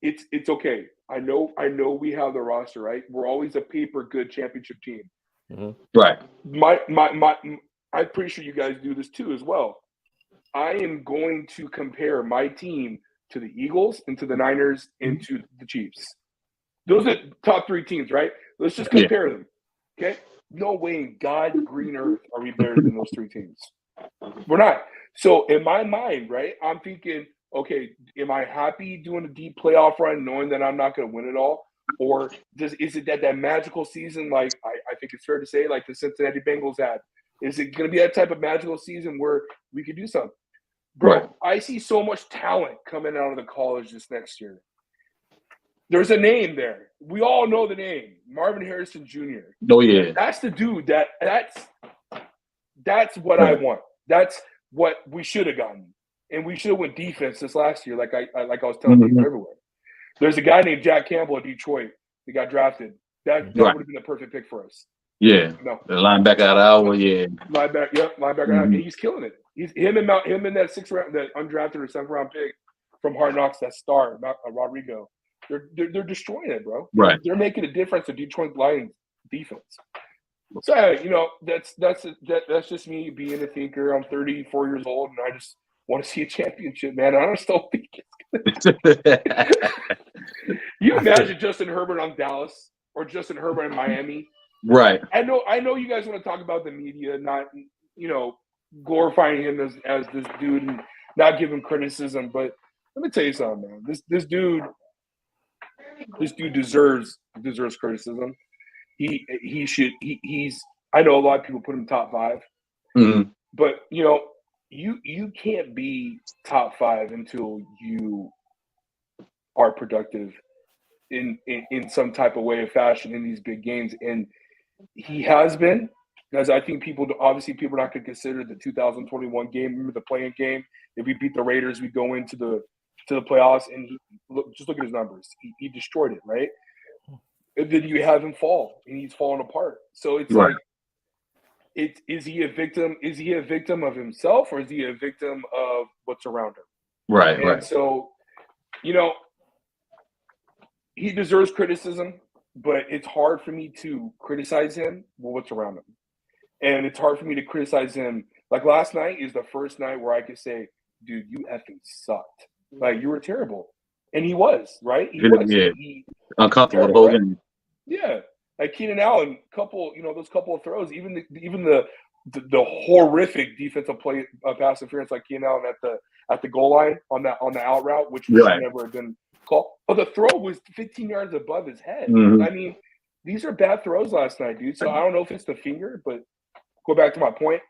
C: It's okay. I know we have the roster, right? We're always a paper good championship team.
B: Right.
C: I'm pretty sure you guys do this too as well. I am going to compare my team to the Eagles and to the Niners and to the Chiefs. Those are top 3 teams, right? Let's just compare them. Okay? No way in God's green earth are we better than those 3 teams. We're not. So in my mind, right, I'm thinking, okay, am I happy doing a deep playoff run knowing that I'm not going to win it all? Or is it that magical season, like I think it's fair to say, like the Cincinnati Bengals had? Is it going to be that type of magical season where we could do something? Bro, I see so much talent coming out of the college this next year. There's a name there. We all know the name, Marvin Harrison Jr.
B: Oh yeah,
C: that's the dude. That's what I want. That's what we should have gotten, and we should have went defense this last year, like I was telling you everywhere. There's a guy named Jack Campbell at Detroit that got drafted. That would have been the perfect pick for us.
B: Yeah,
C: no.
B: The linebacker out of Iowa. Yeah,
C: linebacker. He's killing it. He's him in that 6th round, that undrafted or 7th round pick from Hard Knocks, that star, Rodrigo. They're destroying it, bro.
B: Right.
C: They're making a difference to Detroit Lions defense. So that's just me being a thinker. I'm 34 years old and I just want to see a championship, man. I don't still think it's gonna You imagine Justin Herbert on Dallas or Justin Herbert in Miami.
B: Right.
C: I know you guys want to talk about the media, not glorifying him as this dude and not give him criticism, but let me tell you something, man. This dude deserves criticism. He's I know a lot of people put him top 5. But you can't be top 5 until you are productive in some type of way of fashion in these big games. And he has been, because I think people are not going to consider the 2021 game, remember the playing game. If we beat the Raiders, we go into the playoffs, and just look at his numbers. He destroyed it, right? And then you have him fall, and he's falling apart. So it's
B: Right.
C: like, is he a victim? Is he a victim of himself, or is he a victim of what's around him?
B: Right.
C: And
B: Right.
C: so, he deserves criticism, but it's hard for me to criticize him with what's around him. And it's hard for me to criticize him. Like, last night is the first night where I could say, dude, you effing sucked. Like, you were terrible. And he was, right? He was.
B: Yeah.
C: He
B: Uncomfortable the whole game.
C: Yeah. Like Keenan Allen, those couple of throws, even the horrific defensive play pass interference like Keenan Allen at the goal line on the out route, which should never have been called. But the throw was 15 yards above his head.
B: Mhm.
C: I mean, these are bad throws last night, dude. So I don't know if it's the finger, but go back to my point.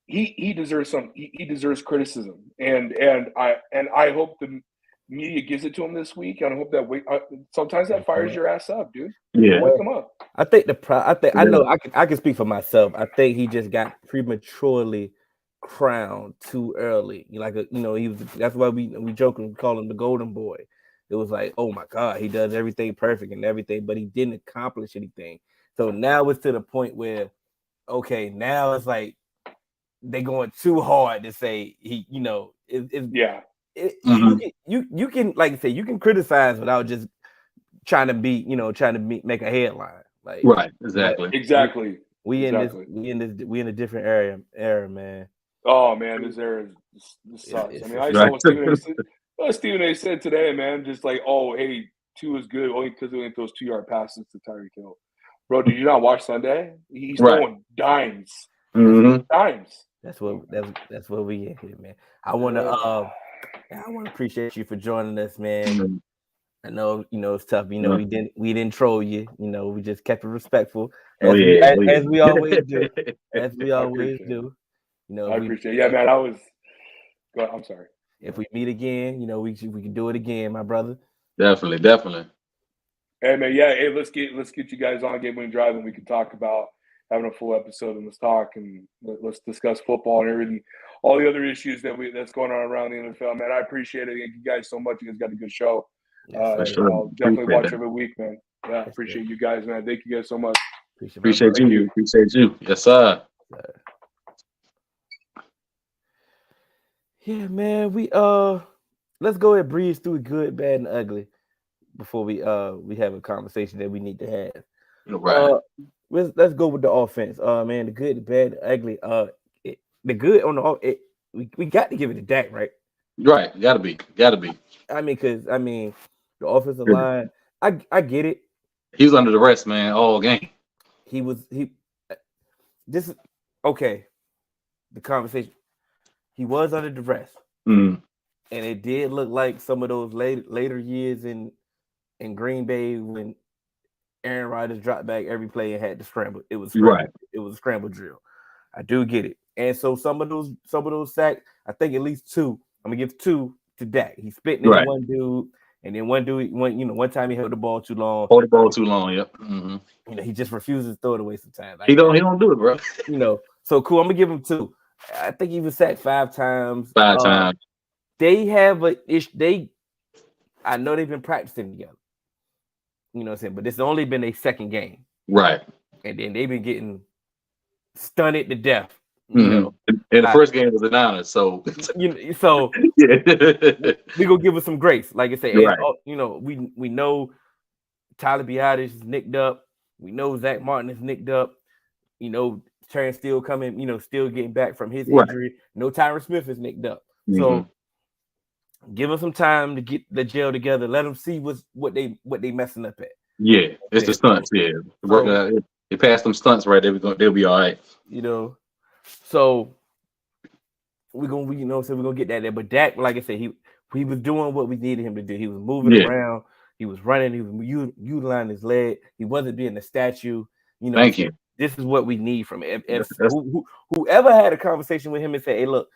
C: He deserves he deserves criticism, and I hope the media gives it to him this week. And I hope that sometimes that fires your ass up, dude.
B: Yeah.
C: Wake him up.
A: I think I know I can speak for myself. I think he just got prematurely crowned too early. That's why we joke and call him the golden boy. It was like, oh my God, he does everything perfect and everything, but he didn't accomplish anything. So now it's to the point where, okay, now it's like they're going too hard to say he,
C: Yeah.
A: You can, like I say, you can criticize without just trying to make a headline. Like,
B: right, exactly.
A: We in a different era, man.
C: Oh man, this era sucks. I mean, I saw what Stephen A said today, man. Just like, oh, hey, 2 is good only because we went those 2-yard passes to Tyreek Hill. Bro, did you not watch Sunday? He's throwing dimes.
B: Mm-hmm.
C: Dimes.
A: That's what we in here, man. I want to appreciate you for joining us, man.
B: Mm-hmm.
A: I know, it's tough. We didn't troll you. We just kept it respectful,
B: as
A: we always do. As we always do.
C: I appreciate it. Yeah, man. I'm sorry.
A: If we meet again, we can do it again, my brother.
B: Definitely.
C: Hey man, yeah. Hey, let's get you guys on Game Winning Drive, and we can talk about having a full episode, and let's talk and let's discuss football and everything, all the other issues that's going on around the NFL. Man, I appreciate it. Thank you guys so much. You guys got a good show. I'll definitely watch every week, man. Yeah, I appreciate you guys, man. Thank you guys so much.
B: Appreciate you. Appreciate you. Yes, sir.
A: Yeah, man. We let's go ahead and breeze through good, bad, and ugly before we have a conversation that we need to have.
B: Right.
A: Let's go with the offense. Man, the good, the bad, the ugly. The good on the we got to give it to Dak, right?
B: Right. Gotta be.
A: I mean, the offensive line. I get it.
B: He was under the rest, man, all game.
A: This is okay. The conversation. He was under duress,
B: and
A: it did look like some of those later years in Green Bay when Aaron Rodgers dropped back every play and had to scramble. It was It was a scramble drill. I do get it, and so some of those sacks. I think at least 2. I'm gonna give 2 to Dak. He's spitting in one dude, and then one time he held the ball too long.
B: Yep. Mm-hmm.
A: He just refuses to throw it away sometimes.
B: He don't do it, bro.
A: So cool. I'm gonna give him 2. I think he was sacked 5 times.
B: 5 times.
A: They have I know they've been practicing together. You know what I'm saying? But this has only been their second game.
B: Right.
A: And then they've been getting stunned to death.
B: And the first game was the Niners, so
A: so we gonna give us some grace. Like I say,
B: right.
A: We know Tyler Biadasz is nicked up. We know Zach Martin is nicked up. Terrence Steele coming, still getting back from his injury. No, Tyron Smith is nicked up. So give them some time to get the gel together. Let them see what they messing up at.
B: Yeah, it's the stunts. Yeah, they pass them stunts right. They'll be all right.
A: So we're gonna get that there. But Dak, like I said, he was doing what we needed him to do. He was moving around. He was running. He was utilizing his leg. He wasn't being a statue.
B: Thank you.
A: This is what we need from him. Whoever had a conversation with him and said, "Hey, look,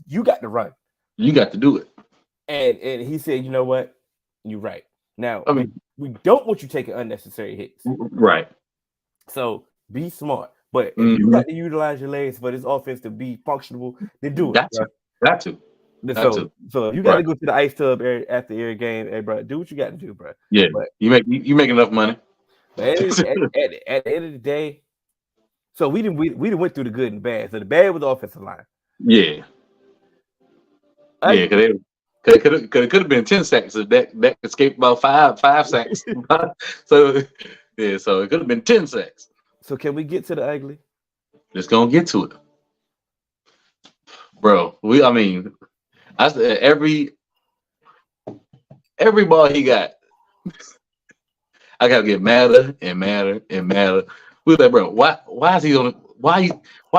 A: you got to run.
B: You got to do it."
A: And he said, "You know what? You're right. Now,
B: I mean,
A: we don't want you taking unnecessary hits.
B: right.
A: So be smart. But if you
B: Mhm.
A: got to utilize your legs for this offense to be functional, then do it.
B: Got
A: Bro.
B: to. Got to. Got to.
A: So if you got to
B: Right.
A: go to the ice tub after every game, hey, bro, do what you got to do, bro.
B: Yeah.
A: But
B: You make enough money.
A: But at the end of the day, so we didn't went through the good and bad. So the bad was the offensive line.
B: Yeah. Yeah, because it could have been 10 sacks if that escaped about five sacks. So yeah, so it could have been 10 sacks.
A: So can we get to the ugly?
B: Let's go and get to it. Bro, I mean, I said every ball he got, I gotta get madder and madder and madder. We were like, bro, why is he on? Why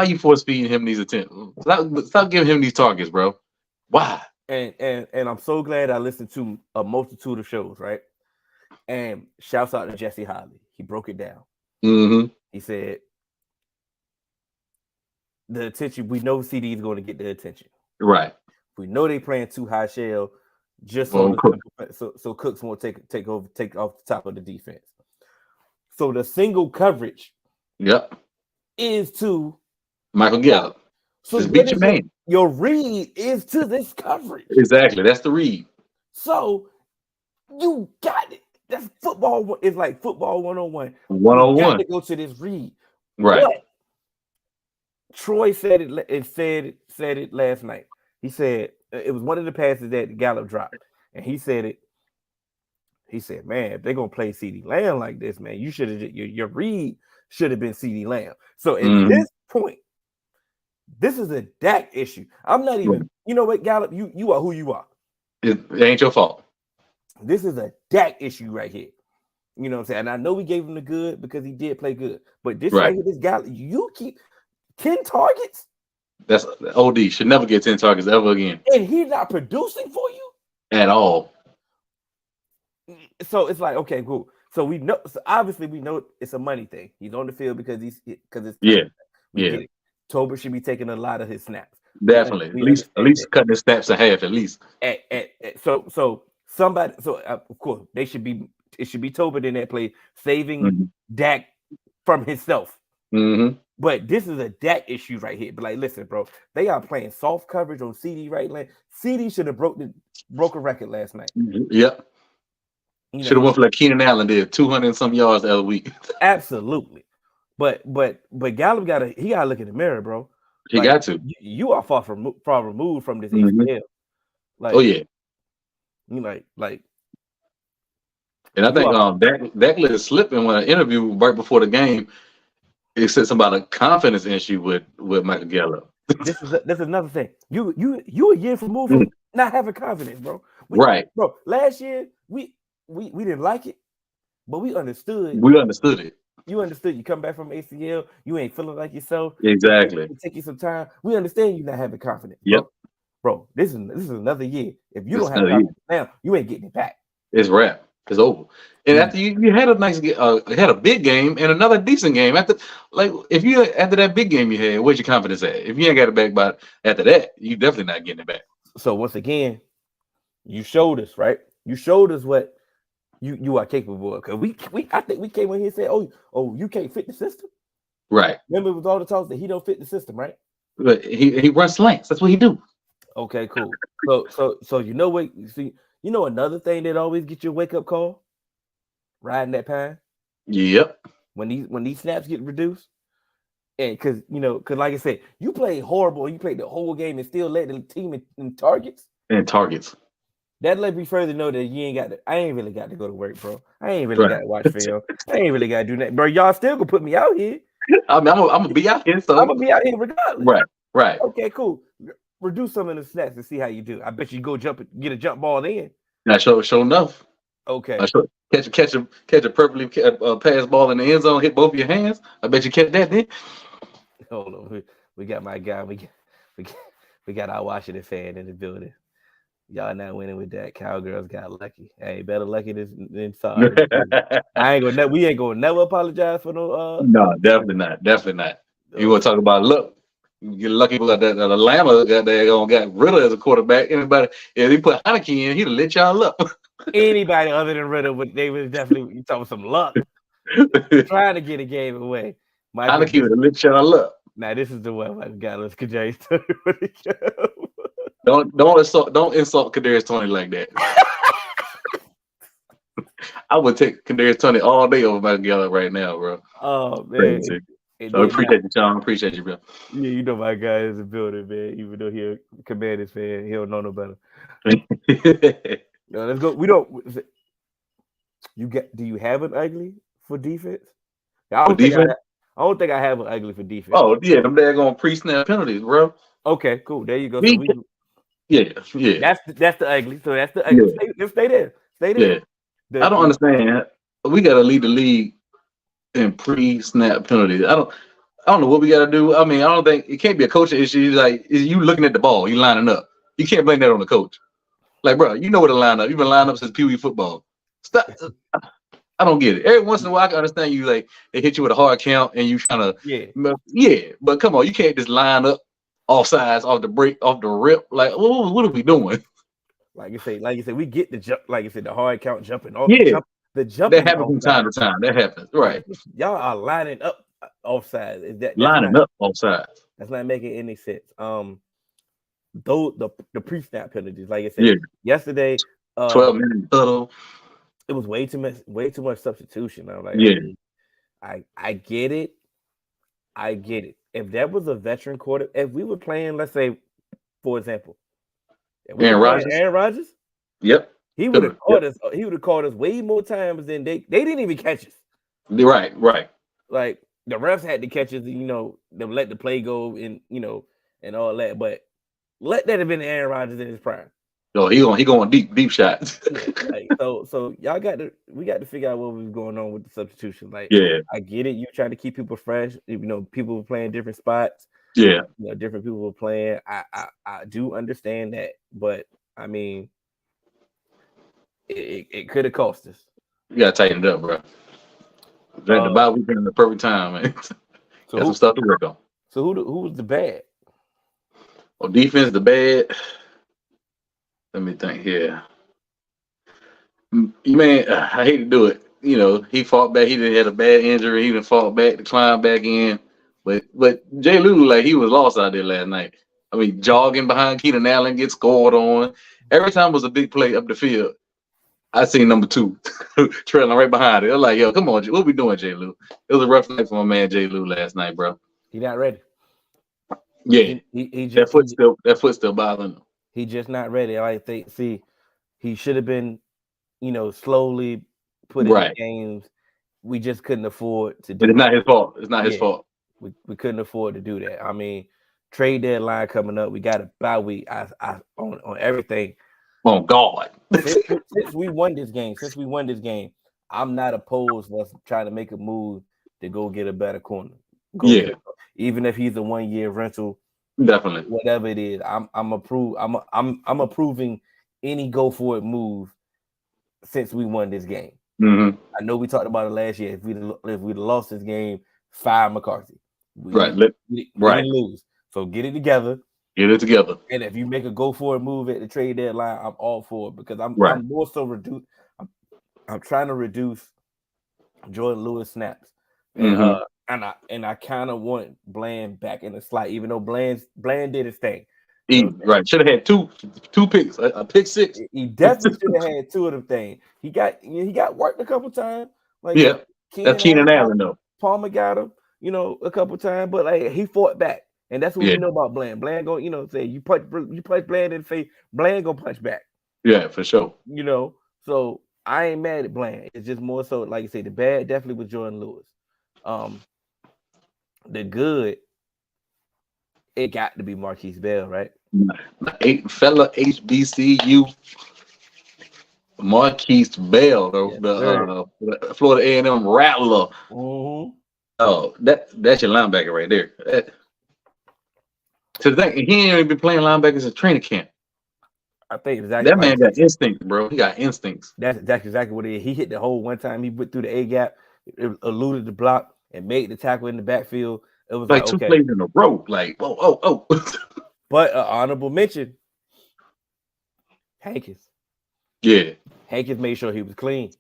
B: you force feeding him these attempts? Stop giving him these targets, bro. Why?
A: And I'm so glad I listened to a multitude of shows, right? And shouts out to Jesse Holly. He broke it down.
B: Mm-hmm.
A: He said the attention, we know CD is going to get the attention.
B: Right.
A: We know they playing too high shell, just so Cooks won't take off the top of the defense. So the single coverage, is to
B: Michael Gallup.
A: So
B: just beat your man.
A: Your read is to this coverage.
B: Exactly, that's the read.
A: So you got it. That's football. It's like football 101.
B: 101.
A: You got to go to this read.
B: Right.
A: But Troy said it last night. He said it was one of the passes that Gallup dropped, and he said it. He said, "Man, if they're gonna play CeeDee Lamb like this, man, you should have your read should have been CeeDee Lamb." So at this point, this is a Dak issue. I'm not even. You know what, Gallup? You are who you are.
B: It ain't your fault.
A: This is a Dak issue right here. You know what I'm saying? And I know we gave him the good because he did play good, but this right here, this Gallup, you keep 10 targets.
B: That's OD. Should never get 10 targets ever again.
A: And he's not producing for you
B: at all.
A: So it's like, okay, cool. So we know. So obviously, we know it's a money thing. He's on the field because it's Tolbert should be taking a lot of his snaps.
B: Definitely, at least cutting his snaps in half, at least.
A: So somebody. So of course, it should be Tolbert in that play, saving Dak from himself.
B: Mm-hmm.
A: But this is a Dak issue right here. But like, listen, bro, they are playing soft coverage on CD right lane. CD should have broke a record last night.
B: Yep. Should have went for like Keenan Allen did, 200 and some yards the other week.
A: Absolutely. But Gallup gotta look in the mirror, bro.
B: He got to.
A: You are far removed from this ACL. Like,
B: oh yeah.
A: You like.
B: And I think Dak let it slip in an interview right before the game. It said something about a confidence issue with Michael Gallup.
A: This is another thing. You a year removed from not having confidence, bro.
B: Right,
A: bro. Last year we didn't like it, but we understood.
B: We understood it.
A: You understood. You come back from ACL, you ain't feeling like yourself.
B: Exactly.
A: It take you some time. We understand you not having confidence.
B: Yep.
A: Bro, this is another year. If you don't have confidence now, you ain't getting it back.
B: It's wrap. It's over. And after you had had a big game and another decent game after that big game you had, where's your confidence at? If you ain't got it back by after that, you definitely not getting it back.
A: So once again, you showed us, right? You showed us what you are capable of. Because I think we came in here and said, oh, you can't fit the system.
B: Right.
A: Remember with all the talks that he don't fit the system, right?
B: But he runs slants. That's what he do.
A: Okay, cool. So you know what? See, you know another thing that always gets you a wake up call? Riding that pine.
B: Yep.
A: When these snaps get reduced, and because like I said, you played horrible. You played the whole game and still led the team in targets. That let me further know that I ain't really got to go to work, bro. I ain't really got to watch film. I ain't really got to do that, bro. Y'all still gonna put me out here.
B: I mean, I'm gonna be out here, so
A: I'm gonna be out here regardless.
B: Right.
A: Okay, cool. Reduce some of the snaps and see how you do. I bet you go get a jump ball in.
B: Now, show enough.
A: Okay.
B: Catch a perfectly pass ball in the end zone, hit both of your hands. I bet you catch that then.
A: Hold on, we got my guy. We got our Washington fan in the building. Y'all not winning with that. Cowgirls got lucky. Hey, better lucky than sorry. We ain't gonna never apologize for no.
B: No, definitely not. You want to talk about luck? You get lucky that Atlanta got rid of as a quarterback. Anybody, if he put Heineke in, he'd have lit y'all up.
A: Anybody other than Ritter would they was definitely you talking some luck. Trying to get a game away.
B: I'm gonna keep it a little y'all up.
A: Now this is the one I got. Let's Kadarius.
B: Don't insult Kadarius Toney like that. I would take Kadarius Toney all day over Michael Gallup right now, bro.
A: Oh man.
B: So appreciate you, Sean. Appreciate you, bro.
A: Yeah, you know my guy is a building, man. Even though he's a Commanders fan, he don't know no better. No, let's go. We don't. Do you have an ugly for defense? I don't think I have an ugly for defense.
B: Oh yeah, them daggone pre-snap penalties, bro.
A: Okay, cool. There you go.
B: Yeah.
A: That's the ugly. So that's the ugly.
B: Yeah.
A: Stay there.
B: Yeah. I don't understand. We gotta lead the league in pre-snap penalties. I don't know what we gotta do. I mean, I don't think it can't be a coaching issue. Like you looking at the ball, you lining up. You can't blame that on the coach. Like, bro, you know what to line up. You've been lining up since Pee Wee football. Stop. I don't get it. Every once in a while, I can understand you like they hit you with a hard count and you trying to but come on, you can't just line up off sides, off the break, off the rip. Like, what are we doing?
A: Like you say, we get the jump. Like you said, the hard count jumping off.
B: Yeah,
A: the jump
B: that happens from time to time. That happens, right?
A: Y'all are lining up offside.
B: Lining up offside.
A: That's not making any sense. Though the pre-snap penalties, like I said, yesterday,
B: 12-minute huddle.
A: It was way too much substitution. I'm like, I get it. If that was a veteran quarter, if we were playing, let's say, for example, Aaron Rodgers.
B: Yep.
A: He would have caught us. He would have caught us way more times than they didn't even catch us.
B: Right.
A: Like the refs had to catch us, they let the play go and and all that. But let that have been Aaron Rodgers in his prime.
B: Oh, he going deep shots.
A: So we got to figure out what was going on with the substitution. Like, I get it. You trying to keep people fresh. People were playing different spots.
B: Yeah.
A: Different people were playing. I do understand that, but I mean, it could have cost us.
B: You gotta tighten it up, bro. The bye week in the perfect time, man. So some stuff to work on.
A: So who was the bad?
B: Well, defense the bad. Let me think here. Man, I hate to do it. He fought back. He didn't had a bad injury. He didn't fought back to climb back in. But Jay Lou, like he was lost out there last night. I mean, jogging behind Keenan Allen, gets scored on. Every time it was a big play up the field. I seen number 2 trailing right behind it. I was like, yo, come on, what we doing, Jay Lou? It was a rough night for my man Jay Lou last night, bro.
A: He not ready.
B: Yeah, that foot still bothering him.
A: He just not ready. I think. See, he should have been, slowly put in games. We just couldn't afford to do.
B: But it's not his fault. It's not his fault.
A: We couldn't afford to do that. I mean, trade deadline coming up. We got a bye week. I on everything.
B: Oh God!
A: since we won this game, I'm not opposed to us trying to make a move to go get a better corner. Even if he's a 1-year rental.
B: Definitely.
A: Whatever it is, I'm approving any go for it move since we won this game.
B: Mm-hmm.
A: I know we talked about it last year. If we'd lost this game, fire McCarthy. We didn't lose. So get it together.
B: Get it together.
A: And if you make a go for it move at the trade deadline, I'm all for it because I'm more so reduced. I'm trying to reduce Jordan Lewis snaps. And and I kind of want Bland back in the slot, even though Bland did his thing.
B: Should have had two picks, a pick 6.
A: He definitely should have had 2 of them things. He got worked a couple times.
B: That's Keenan Allen though.
A: Palmer got him, a couple times, but like he fought back, and that's what we know about Bland. Bland go, say you punch Bland in the face, Bland gonna punch back.
B: Yeah, for sure.
A: So I ain't mad at Bland. It's just more so, like you say, the bad definitely was Jordan Lewis. The good, it got to be Marquise Bell, right?
B: Fella HBCU Marquise Bell, the Florida A&M Rattler.
A: Mm-hmm.
B: Oh, that's your linebacker right there. So the thing, he ain't even been playing linebackers at training camp.
A: I think exactly
B: that man got instincts, bro. He got instincts.
A: That's exactly what it is. He hit the hole one time. He went through the A gap, it eluded the block, and made the tackle in the backfield. It was
B: like 2 plays in a row. Like, oh.
A: But honorable mention, Hankins.
B: Yeah,
A: Hankins made sure he was clean.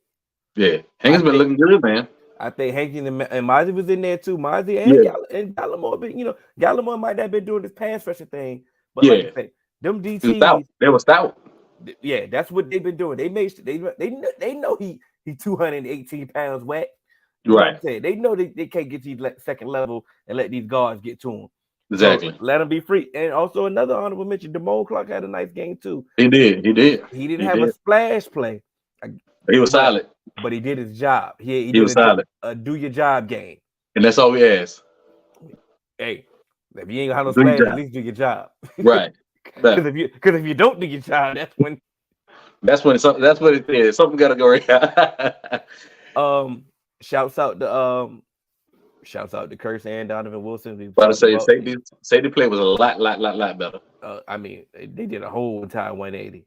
B: yeah. Hankins been looking good, man.
A: I think Hankins and Mozzie was in there too. Mozzie and Gallimore, but Gallimore might not have been doing this pass rushing thing, but like I say, them DTs,
B: they were stout.
A: Yeah, that's what they've been doing. They made they know he 218 pounds wet. You know what I'm saying? They know they can't get to the second level and let these guards get to him.
B: Exactly.
A: So let him be free. And also another honorable mention, Damone Clark had a nice game too.
B: He did.
A: He didn't have a splash play.
B: He was solid.
A: But he did his job. He
B: was solid.
A: A do your job game.
B: And that's all we ask.
A: Hey, if you ain't gonna have no splash, at least do your job.
B: Right.
A: Because if you don't do your job, that's what
B: it is. Something gotta go right.
A: Shouts out to Curse and Donovan Wilson.
B: About to say safety play was a lot better.
A: I mean, they did a whole entire 180.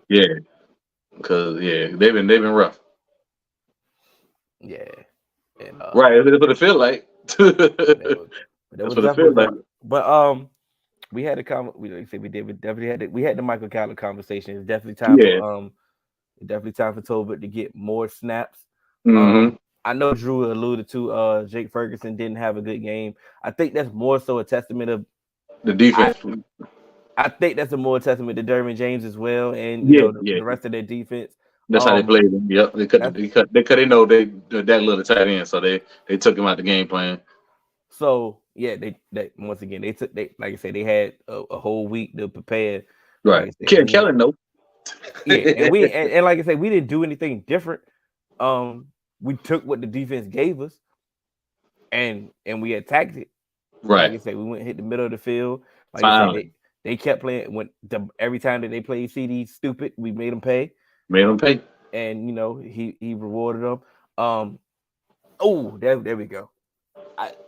B: Yeah, because they've been rough.
A: Yeah, and,
B: right. That's what it feel like.
A: That's what it feel like. But we had we had the Michael Gallup conversation. It's definitely time for Tolbert to get more snaps.
B: Mm-hmm.
A: I know Drew alluded to Jake Ferguson didn't have a good game. I think that's more so a testament of
B: the defense.
A: I think that's a more testament to Derwin James as well, and the rest of their defense.
B: That's how they played him. Yep, they know they little tight end, so they took him out the game plan.
A: So yeah, they once again they like I said, they had a whole week to prepare.
B: Right,
A: like
B: Kellen, no.
A: Yeah, and we and like I said, we didn't do anything different. We took what the defense gave us, and we attacked it.
B: Right.
A: Like I said, we went and hit the middle of the field. Like I said, they kept playing. Every time that they played CD stupid, we made them pay. And he rewarded them. There we go.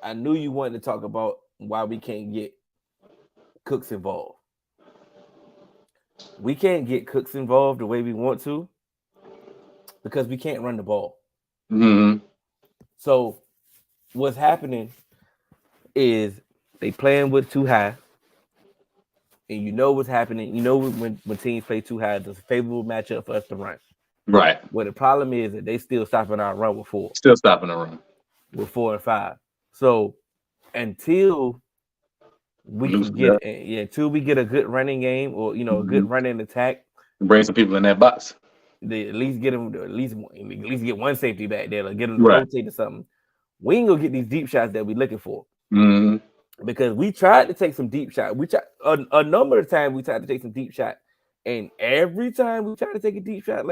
A: I knew you wanted to talk about why we can't get Cooks involved. We can't get Cooks involved the way we want to because we can't run the ball.
B: Mm-hmm.
A: So what's happening is they playing with too high, and what's happening. When teams play too high, it's a favorable matchup for us to run.
B: Right.
A: Well, the problem is that they still stopping our run with 4.
B: Still stopping the run
A: with 4 and 5. So until we get a good running game or a good running attack,
B: bring some people in that box.
A: They at least get them at least get one safety back there, or get them to rotate or something. We ain't gonna get these deep shots that we're looking for.
B: Mm-hmm.
A: Because we tried to take some deep shots. We tried a number of times. We tried to take some deep shot, and every time we tried to take a deep shot,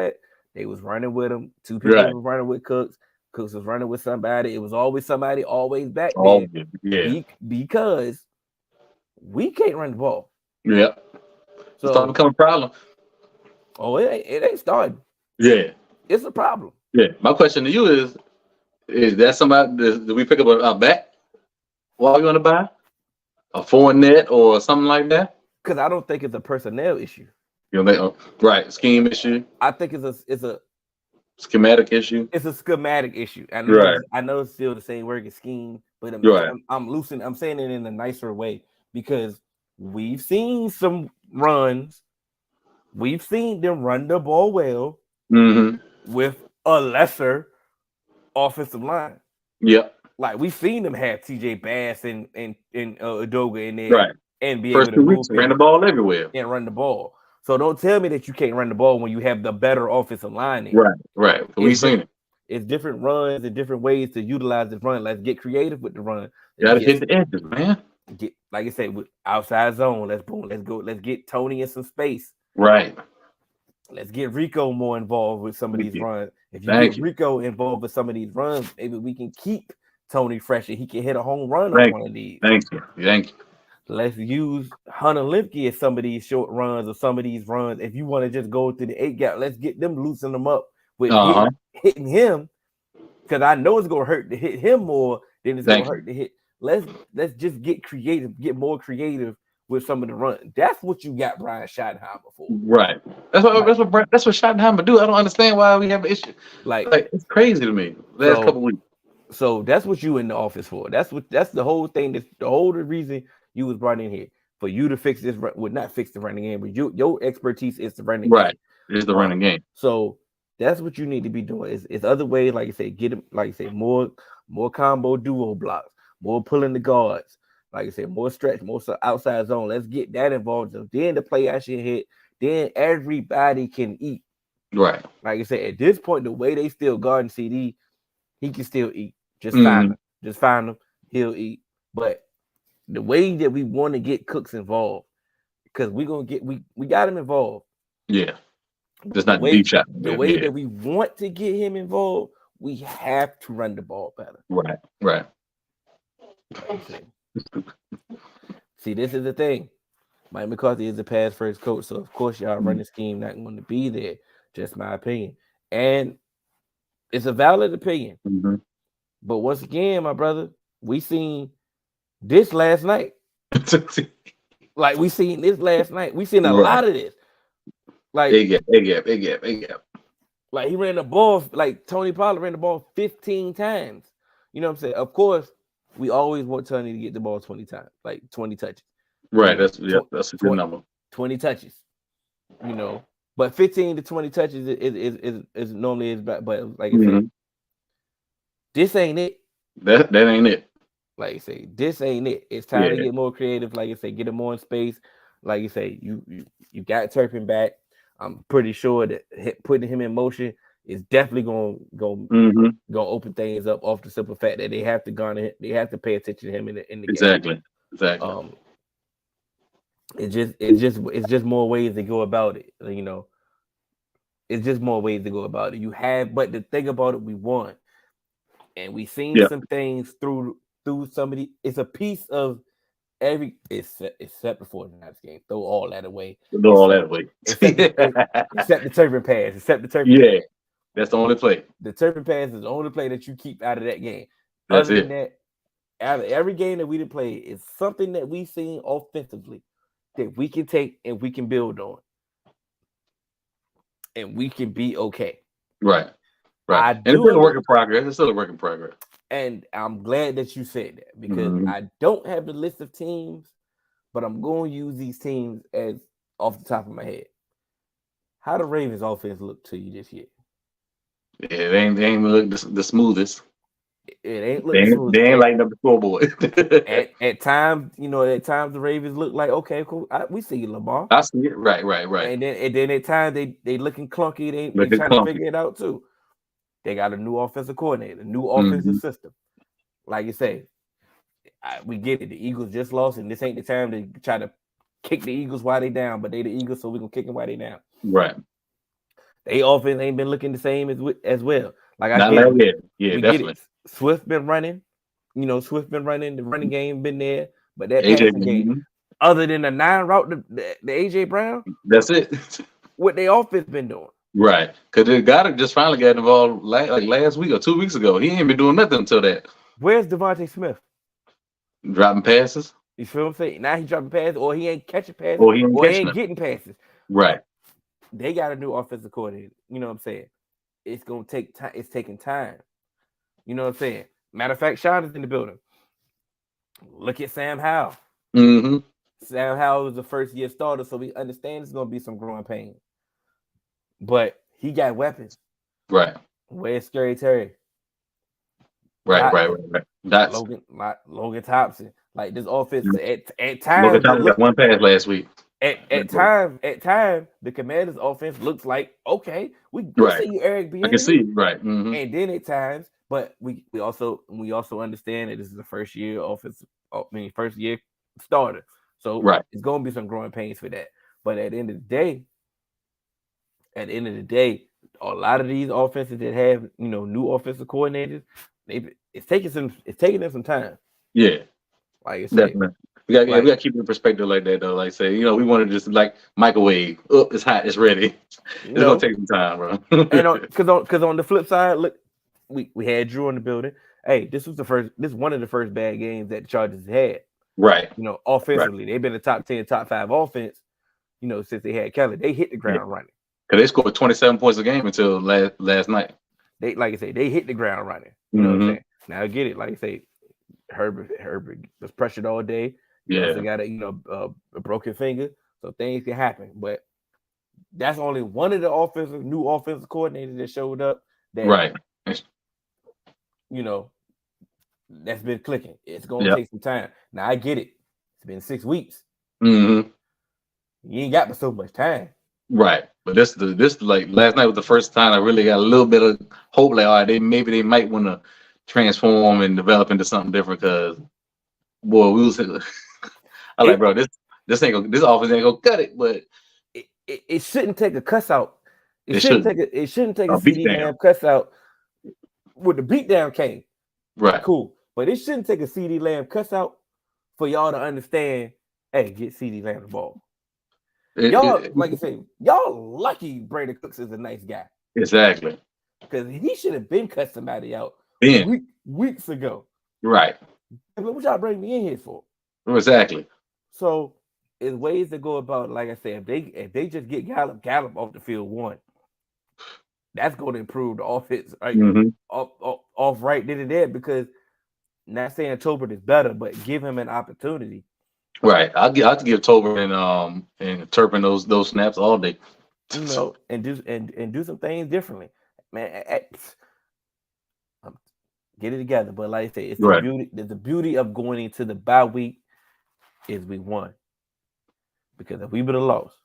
A: they was running with them. 2 people was running with Cooks. Cooks was running with somebody. It was always somebody always back there. Because we can't run the ball.
B: Yeah. So it's starting to become a problem.
A: Oh, it ain't starting.
B: Yeah.
A: It's a problem.
B: Yeah. My question to you is that somebody, do we pick up a back while we want to buy? A foreign net or something like that?
A: Because I don't think it's a personnel issue.
B: Right. Scheme issue.
A: I think it's a
B: schematic issue.
A: It's a schematic issue. I know it's still the same word as scheme, but I'm saying it in a nicer way because we've seen some runs. We've seen them run the ball well with a lesser offensive line.
B: Yep.
A: Like we've seen them have TJ Bass and Udoga in there, and be
B: First
A: able to
B: 2 weeks ran the ball everywhere
A: and run the ball. So don't tell me that you can't run the ball when you have the better offensive line.
B: Right. We've seen it.
A: It's different runs and different ways to utilize the run. Let's get creative with the run.
B: You gotta hit the edges, man.
A: Get, like I said, with outside zone. Let's go. Let's get Tony in some space.
B: Right.
A: Let's get Rico more involved with some of these runs. If you get Rico involved with some of these runs, maybe we can keep Tony fresh and he can hit a home run on one of these.
B: Thank you.
A: Let's use Hunter Lipke as some of these short runs or some of these runs. If you want to just go through the 8 gap, let's get them, loosen them up with hitting him, because I know it's going to hurt to hit him more than it's going to hurt to hit. Let's just get creative, get more creative with some of the run. That's what you got Brian Schottenheimer for. Right.
B: That's what Schottenheimer do. I don't understand why we have an issue. Like it's crazy to me. Last couple weeks.
A: So that's what you in the office for. That's the whole thing. That's the whole reason you was brought in here, for you to fix this. Would not fix the running game, but your expertise is the running game.
B: It's the running game.
A: So that's what you need to be doing. It's other ways, like you say, get him, like you say, more combo duo blocks, more pulling the guards, like you say, more stretch, more outside zone. Let's get that involved. Then the play action hit. Then everybody can eat.
B: Right.
A: Like I said, at this point, the way they still guarding CD, he can still eat. Just find him. Just find him. He'll eat. But the way that we want to get Cooks involved, because we got him involved.
B: Yeah. Just not the deep shot.
A: The way that we want to get him involved, we have to run the ball better.
B: Right. Right.
A: See, this is the thing. Mike McCarthy is a pass first coach, so of course y'all running scheme not going to be there. Just my opinion, and it's a valid opinion.
B: Mm-hmm.
A: But once again, my brother, we seen this last night. Like we seen this last night. We seen a lot of this. Like
B: big gap.
A: Like he ran the ball, like Tony Pollard ran the ball 15 times. You know what I'm saying? Of course, we always want Tony to get the ball 20 times, like 20 touches.
B: Right. That's a good number.
A: 20 touches. You know, but 15 to 20 touches is normally is bad. But like I said, this ain't it.
B: That ain't it.
A: Like I say, this ain't it. It's time to get more creative. Like I say, get him more in space. Like you say, you got Turpin back. I'm pretty sure that putting him in motion is definitely gonna open things up off the simple fact that they have to garner him, they have to pay attention to him in the game.
B: Exactly.
A: It's just more ways to go about it. You know, it's just more ways to go about it. But the thing about it, we won, and we seen some things through somebody. It's a piece of every except the 49ers game. Throw all that away. Except the Turpin pass.
B: Yeah, that's the only play.
A: The Turpin pass is the only play that you keep out of that game.
B: That's
A: Other
B: it.
A: than that, out of every game that we didn't play, is something that we've seen offensively that we can take and we can build on, and we can be okay.
B: Right. And it's still a work in progress.
A: And I'm glad that you said that because I don't have the list of teams, but I'm going to use these teams as off the top of my head. How the Ravens offense look to you this year?
B: Yeah, they ain't look the smoothest.
A: It ain't looking smooth.
B: They ain't lighting up the scoreboard.
A: at times, the Ravens look like, okay, cool. We see Lamar.
B: I see it. Right.
A: And then at times they looking clunky. They trying to figure it out too. They got a new offensive coordinator, new offensive system. Like you say, we get it. The Eagles just lost, and this ain't the time to try to kick the Eagles while they down. But they the Eagles, so we're gonna kick them while they down.
B: Right.
A: They offense ain't been looking the same as well. Like
B: definitely.
A: Swift been running. Swift been running. The running game been there, but that
B: AJ,
A: passing game, other than the 9 route, the AJ Brown,
B: that's it.
A: What their offense been doing.
B: Right, because they just finally got involved last week or 2 weeks ago. He ain't been doing nothing until that.
A: Where's Devontae Smith?
B: Dropping passes.
A: You feel what I'm saying? Now he's dropping passes, or he ain't catching passes,
B: or he
A: ain't getting passes.
B: Right.
A: They got a new offensive coordinator. You know what I'm saying? It's gonna take time. It's taking time. You know what I'm saying? Matter of fact, Sean is in the building. Look at Sam Howell. Sam Howell was the first year starter, so we understand it's gonna be some growing pain. But he got weapons.
B: Right.
A: Where's Scary Terry?
B: Right. That's
A: Logan Thompson. Like this offense at times.
B: Logan Thompson got one pass last week.
A: At time, the Commanders' offense looks like okay. We see you, Eric Bieniemy.
B: I can see right.
A: And then at times, but we also understand that this is the first year first year starter. So it's gonna be some growing pains for that. But at the end of the day, a lot of these offenses that have new offensive coordinators, it's taking them some time.
B: Yeah,
A: like I said,
B: definitely. We got to keep it in perspective like that though. Like say, we want to just like microwave. Oh, it's hot, it's ready. It's gonna take some time, bro.
A: And because on the flip side, look, we had Drew in the building. Hey, this is one of the first bad games that the Chargers had.
B: Right.
A: Offensively, they've been a top 10, top 5 offense. Since they had Kelly, they hit the ground running.
B: Because they scored 27 points a game until last night.
A: They, like I say, they hit the ground running. You know what I'm saying? Now I get it. Like I say, Herbert was pressured all day. He also got a broken finger, so things can happen. But that's only one of the new offensive coordinators that showed up. That
B: Right.
A: you know that's been clicking. It's gonna
B: Yep.
A: take some time. Now I get it. It's been 6 weeks.
B: Mm-hmm.
A: You ain't got but so much time.
B: Right. But this like last night was the first time I really got a little bit of hope. Like, all right, they might want to transform and develop into something different. Because boy, we was I like, bro, this offense ain't gonna cut it. But
A: it shouldn't take a cuss out. It shouldn't take a
B: beat
A: CeeDee
B: down.
A: Lamb cuss out. When the beatdown came,
B: Right.
A: cool. But it shouldn't take a CeeDee Lamb cuss out for y'all to understand. Hey, get CeeDee Lamb the ball. Like I say, y'all lucky Brandon Cooks is a nice guy.
B: Exactly.
A: Because he should have been cut somebody out weeks ago.
B: Right.
A: What y'all bring me in here for?
B: Exactly.
A: So it's ways to go about. Like I said, if they just get Gallup off the field one, that's going to improve the offense. Right?
B: Mm-hmm.
A: Off right then and there, because not saying Tolbert is better, but give him an opportunity.
B: Right. I'll give Tolbert and Turpin those snaps all day.
A: You know, and do some things differently, man. Get it together. But like I say, it's the
B: Right.
A: beauty. The beauty of going into the bye week is we won. Because if we would have lost,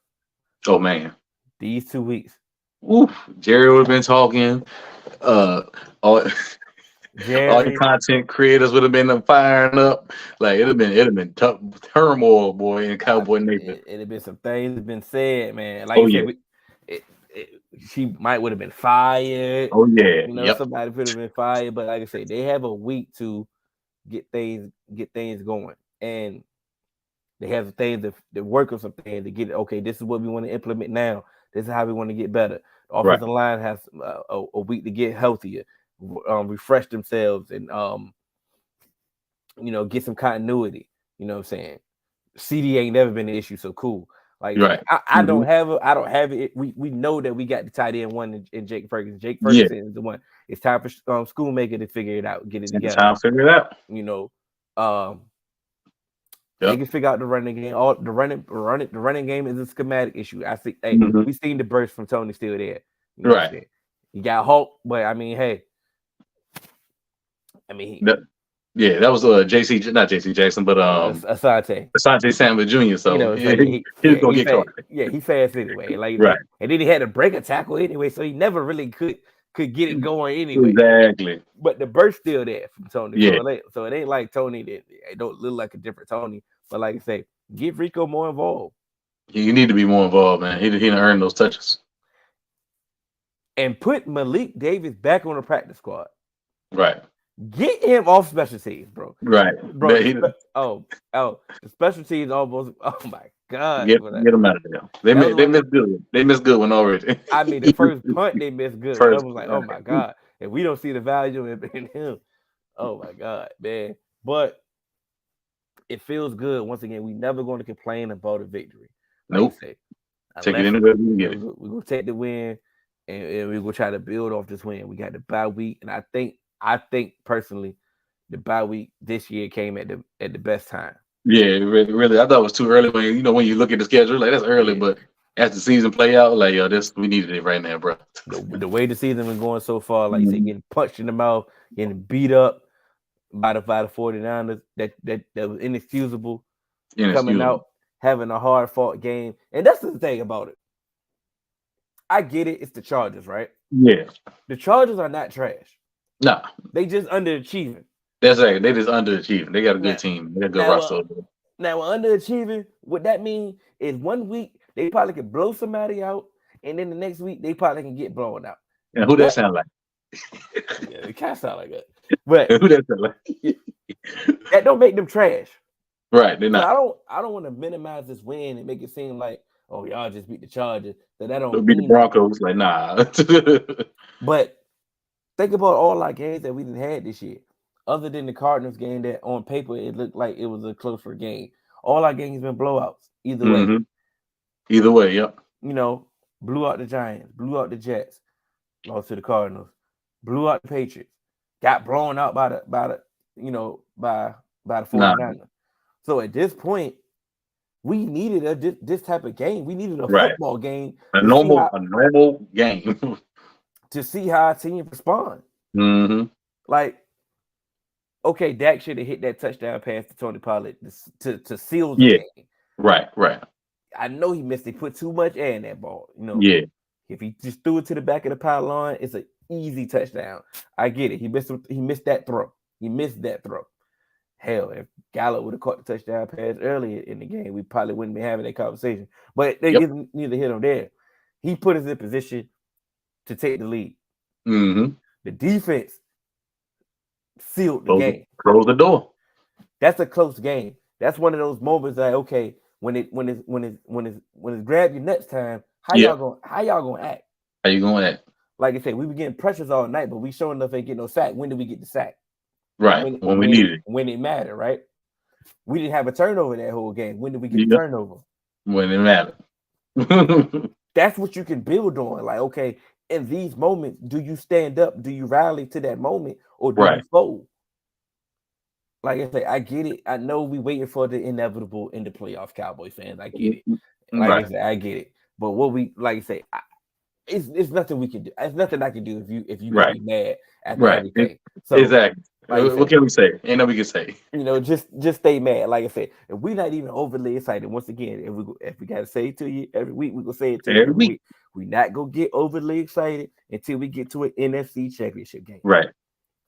B: oh man,
A: these 2 weeks,
B: oof, Jerry would have been talking. All the content creators would have been firing up. Like it'd have been tough turmoil, boy, in Cowboy Nation.
A: It'd have been some things that been said, man. Like you said, she might would have been fired.
B: Oh yeah,
A: you know, somebody could have been fired. But like I say, they have a week to get things going, and they have things to work on some things to get it. Okay, this is what we want to implement now. This is how we want to get better. The offensive line has a week to get healthier, refresh themselves, and get some continuity. You know what I'm saying? CD ain't never been an issue, so cool. Like I don't have it. We know that we got the tight end one in Jake Ferguson. Jake Ferguson is the one. It's time for Schoonmaker to figure it out, get it together.
B: Time to figure it out.
A: They can figure out the running game. The running game is a schematic issue. I think. Hey, we seen the burst from Tony still there. You know he got Hulk, but I mean, hey,
B: that was not JC Jackson, but Asante Samuel Jr. So he was gonna get caught.
A: Yeah, he fast anyway. And then he had to break a tackle anyway, so he never really could get it going anyway.
B: Exactly.
A: But the burst still there from Tony.
B: Yeah.
A: So it ain't like Tony that it don't look like a different Tony. But like I say, get Rico more involved.
B: You need to be more involved, man. He didn't earn those touches.
A: And put Malik Davis back on the practice squad.
B: Right.
A: Get him off special teams, bro.
B: Right.
A: Bro. The special teams almost. Oh my God.
B: Get them out of there. They missed good. They missed good one already.
A: I mean, the first punt they missed good. I was like, oh my God. And we don't see the value in him. Oh my God, man. But it feels good. Once again, we never going to complain about a victory.
B: Nope.
A: Take
B: it anywhere we can get it.
A: We're going to take the win, and we're going to try to build off this win. We got the bye week, and I think personally, the bye week this year came at the best time.
B: Yeah, really. I thought it was too early when you look at the schedule, like that's early, but as the season play out, like we needed it right now, bro.
A: The way the season was going so far, like you say, getting punched in the mouth, getting beat up by the 49ers, that was inexcusable. Coming out, having a hard fought game. And that's the thing about it. I get it, it's the Chargers, right?
B: Yeah.
A: The Chargers are not trash.
B: No.
A: They just underachieving.
B: That's right. They just underachieving. They got a good team. They got a good roster.
A: Now, underachieving, what that means is 1 week they probably could blow somebody out, and then the next week they probably can get blown out.
B: And who that sound like?
A: Yeah, it kind of sound like that. But
B: who that sound like?
A: That don't make them trash.
B: Right, they're not.
A: I don't want to minimize this win and make it seem like, oh, y'all just beat the Chargers. That don't
B: beat the Broncos. Like, nah.
A: But think about all our games that we didn't had this year. Other than the Cardinals game that on paper it looked like it was a closer game. All our games been blowouts. Either way.
B: Either way, yep.
A: Blew out the Giants, blew out the Jets, lost to the Cardinals, blew out the Patriots, got blown out by the 49ers. So at this point, we needed this type of game. We needed a
B: Right.
A: football game
B: A
A: to
B: normal game.
A: to see how our team respond.
B: Mm-hmm.
A: Like, okay, Dak should have hit that touchdown pass to Tony Pollard to seal the game.
B: Right.
A: I know he missed it. He put too much air in that ball. You know,
B: Yeah.
A: if he just threw it to the back of the pylon, it's an easy touchdown. I get it. He missed that throw. Hell, if Gallup would have caught the touchdown pass earlier in the game, we probably wouldn't be having that conversation. But they didn't neither hit him there. He put us in position to take the lead.
B: Mm-hmm.
A: The defense sealed the game.
B: Close the door.
A: That's a close game. That's one of those moments that okay, when it's grab your nuts time, how y'all gonna act?
B: How you gonna act?
A: Like I said, we were getting pressures all night, but we sure enough ain't getting no sack. When did we get the sack?
B: Right. When we needed it.
A: When it mattered, right? We didn't have a turnover that whole game. When did we get the turnover?
B: When it mattered.
A: That's what you can build on. Like, okay, in these moments, do you stand up? Do you rally to that moment, or do you fold? Like I say, I get it. I know we waiting for the inevitable in the playoffs, Cowboys fans. I get it. Like I say, I get it. But what we like I say, it's nothing we can do. It's nothing I can do if you get mad after everything. So
B: exactly.
A: Like
B: what can we say? Ain't nothing we can say.
A: You know, just stay mad. Like I said, if we're not even overly excited, once again, if we gotta say it to you every week, we gonna say it to you every week. We're not gonna get overly excited until we get to an NFC championship game.
B: Right.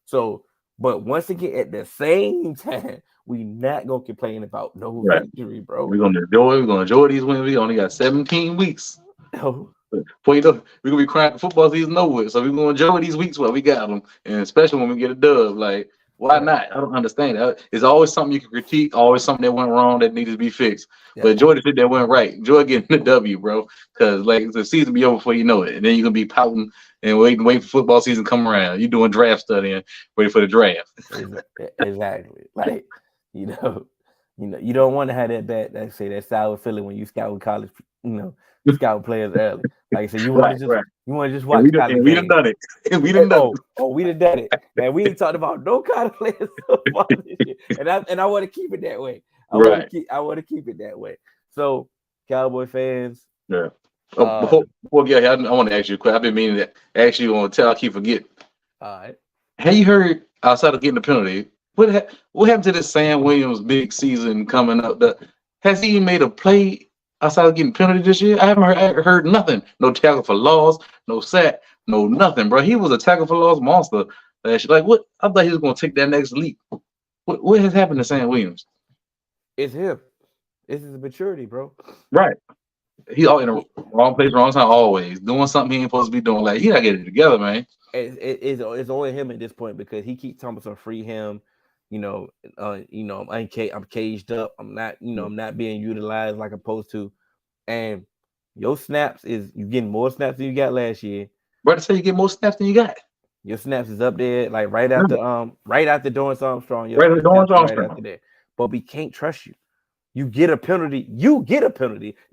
A: So, but once again, at the same time, we not gonna complain about no victory, bro.
B: We're gonna enjoy these wins. We only got 17 weeks.
A: Oh.
B: Before you know, we're gonna be crying football season over. So we're gonna enjoy these weeks while we got them, and especially when we get a dub. Like, why not? I don't understand that. It's always something you can critique, always something that went wrong that needs to be fixed. Yeah. But enjoy the shit that went right. Enjoy getting the W, bro. Because like the season be over before you know it, and then you're gonna be pouting and waiting for football season to come around. You're doing draft studying, waiting for the draft.
A: Exactly. Like, you don't want to have that bad, that sour feeling when you scout with college, scout players early. Like I said, you want to just watch.
B: We done done it. We done done it.
A: Oh, we done done it. Man, we ain't talked about no college players so far this year. And I want to keep it that way. I want to keep it that way. So, Cowboy fans.
B: Yeah. Before we get here, I want to ask you a question. I've been meaning to ask you on tell. I keep forgetting.
A: All right.
B: Have you heard outside of getting the penalty? What happened to this Sam Williams big season coming up? Has he made a play outside of getting penalty this year? I haven't heard nothing. No tackle for loss, no sack, no nothing, bro. He was a tackle for loss monster last year. Like, what? I thought he was going to take that next leap. What has happened to Sam Williams?
A: It's him. This is maturity, bro.
B: Right. He's all in the wrong place, wrong time, always doing something he ain't supposed to be doing. Like, he gotta get it together, man.
A: It's only him at this point because he keeps talking about free him. I'm caged up. I'm not, I'm not being utilized like I'm supposed to. And your snaps you getting more snaps than you got last year.
B: Brother say you get more snaps than you got.
A: Your snaps is up there, like right after Dorrance Armstrong.
B: Right after Dorrance Armstrong.
A: Right after that. But we can't trust you. You get a penalty. These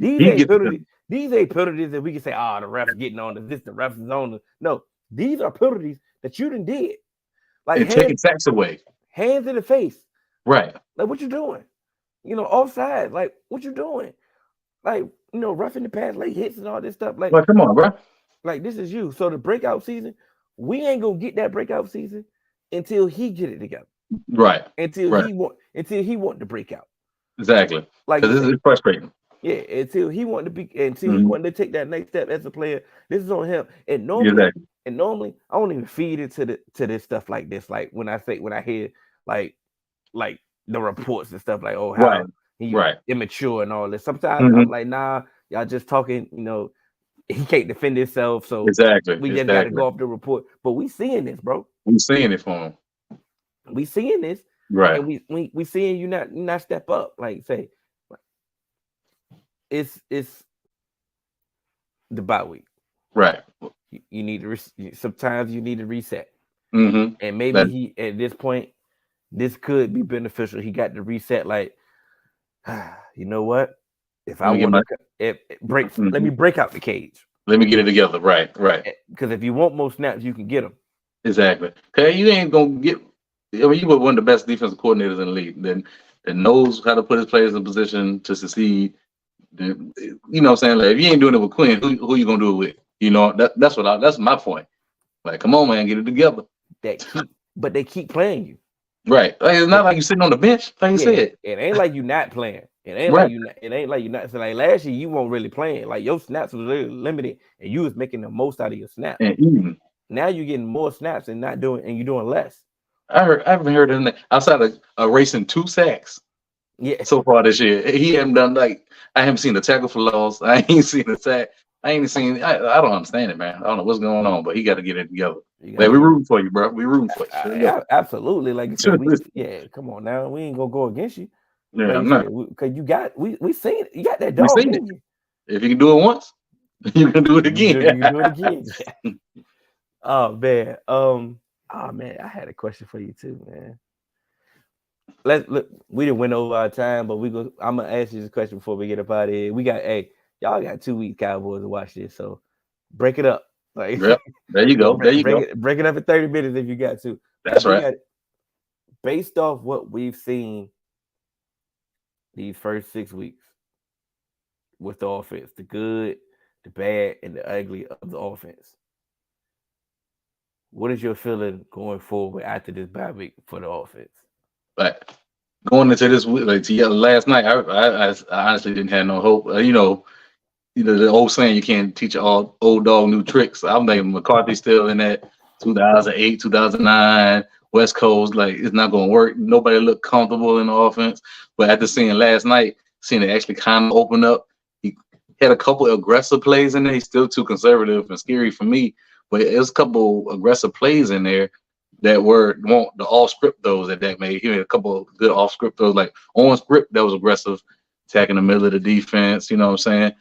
A: ain't penalties that we can say, the ref's getting on this, the ref is on. No, these are penalties that you done did. Like
B: taking sacks away.
A: Hands in the face.
B: Right.
A: Like, what you doing? Offside. Like, what you doing? Like, roughing the pass, late hits and all this stuff. Like,
B: come on, bro.
A: Like, this is you. So the breakout season, we ain't gonna get that breakout season until he get it together.
B: Right.
A: Until he want to break out. Exactly.
B: Like, this is frustrating.
A: Yeah, until he wanted to take that next step as a player. This is on him. And normally I don't even feed into this stuff like this. Like when I hear like the reports and stuff like, how he's immature and all this. Sometimes I'm like, nah, y'all just talking, he can't defend himself. So we just gotta go off the report. But we seeing this, bro.
B: We seeing it for him.
A: We seeing this.
B: Right.
A: And we seeing you not step up. Like say it's the bye week.
B: Right.
A: You need to sometimes you need to reset.
B: Mm-hmm.
A: And maybe he at this point, this could be beneficial. He got to reset, like, you know what? If I want to let me break out the cage.
B: Let me get it together. Right.
A: Because if you want more snaps, you can get them.
B: Exactly. Okay, you ain't gonna get. I mean, you were one of the best defensive coordinators in the league. Then that knows how to put his players in position to succeed. You know what I'm saying? Like, if you ain't doing it with Quinn, who you gonna do it with? You know, that's my point. Like, come on, man, get it together.
A: But they keep playing you.
B: Right. Like, it's not like you're sitting on the bench, like you said.
A: It ain't like you not playing. It ain't
B: Right.
A: like you not. It ain't like you not. So like last year, you weren't really playing. Like your snaps was really limited, and you was making the most out of your snaps.
B: And even
A: now you're getting more snaps and you're doing less.
B: I haven't heard of that outside of racing 2 sacks.
A: Yeah.
B: So far this year, he haven't done I haven't seen a tackle for loss. I ain't seen a sack. I don't understand it, man. I don't know what's going on, but he got to get it together. Like, we rooting for you, bro. We rooting for you.
A: Absolutely. Like I said, come on now. We ain't gonna go against you.
B: Yeah,
A: like
B: I'm not.
A: Because we seen it. You got that dog in you.
B: If you can do it once, you can do it again.
A: You can do it again. Oh man. I had a question for you too, man. Look. We didn't win over our time, but I'm gonna ask you this question before we get up out of here. Y'all got 2 weeks, Cowboys, to watch this. So break it up. Like,
B: yep. There you go. Break
A: it up in 30 minutes if you got to.
B: That's right.
A: Based off what we've seen these first 6 weeks with the offense, the good, the bad, and the ugly of the offense. What is your feeling going forward after this bye week for the offense?
B: Like, going into this week, like last night, I honestly didn't have no hope. You know, the old saying, you can't teach old dog new tricks. I'm thinking McCarthy still in that 2008, 2009 West Coast. Like, it's not going to work. Nobody looked comfortable in the offense. But after seeing last night, seeing it actually kind of open up, he had a couple of aggressive plays in there. He's still too conservative and scary for me. But there's a couple aggressive plays in there that were the off script throws that Dak made. He made a couple of good off script throws, like on script that was aggressive, attacking the middle of the defense. You know what I'm saying?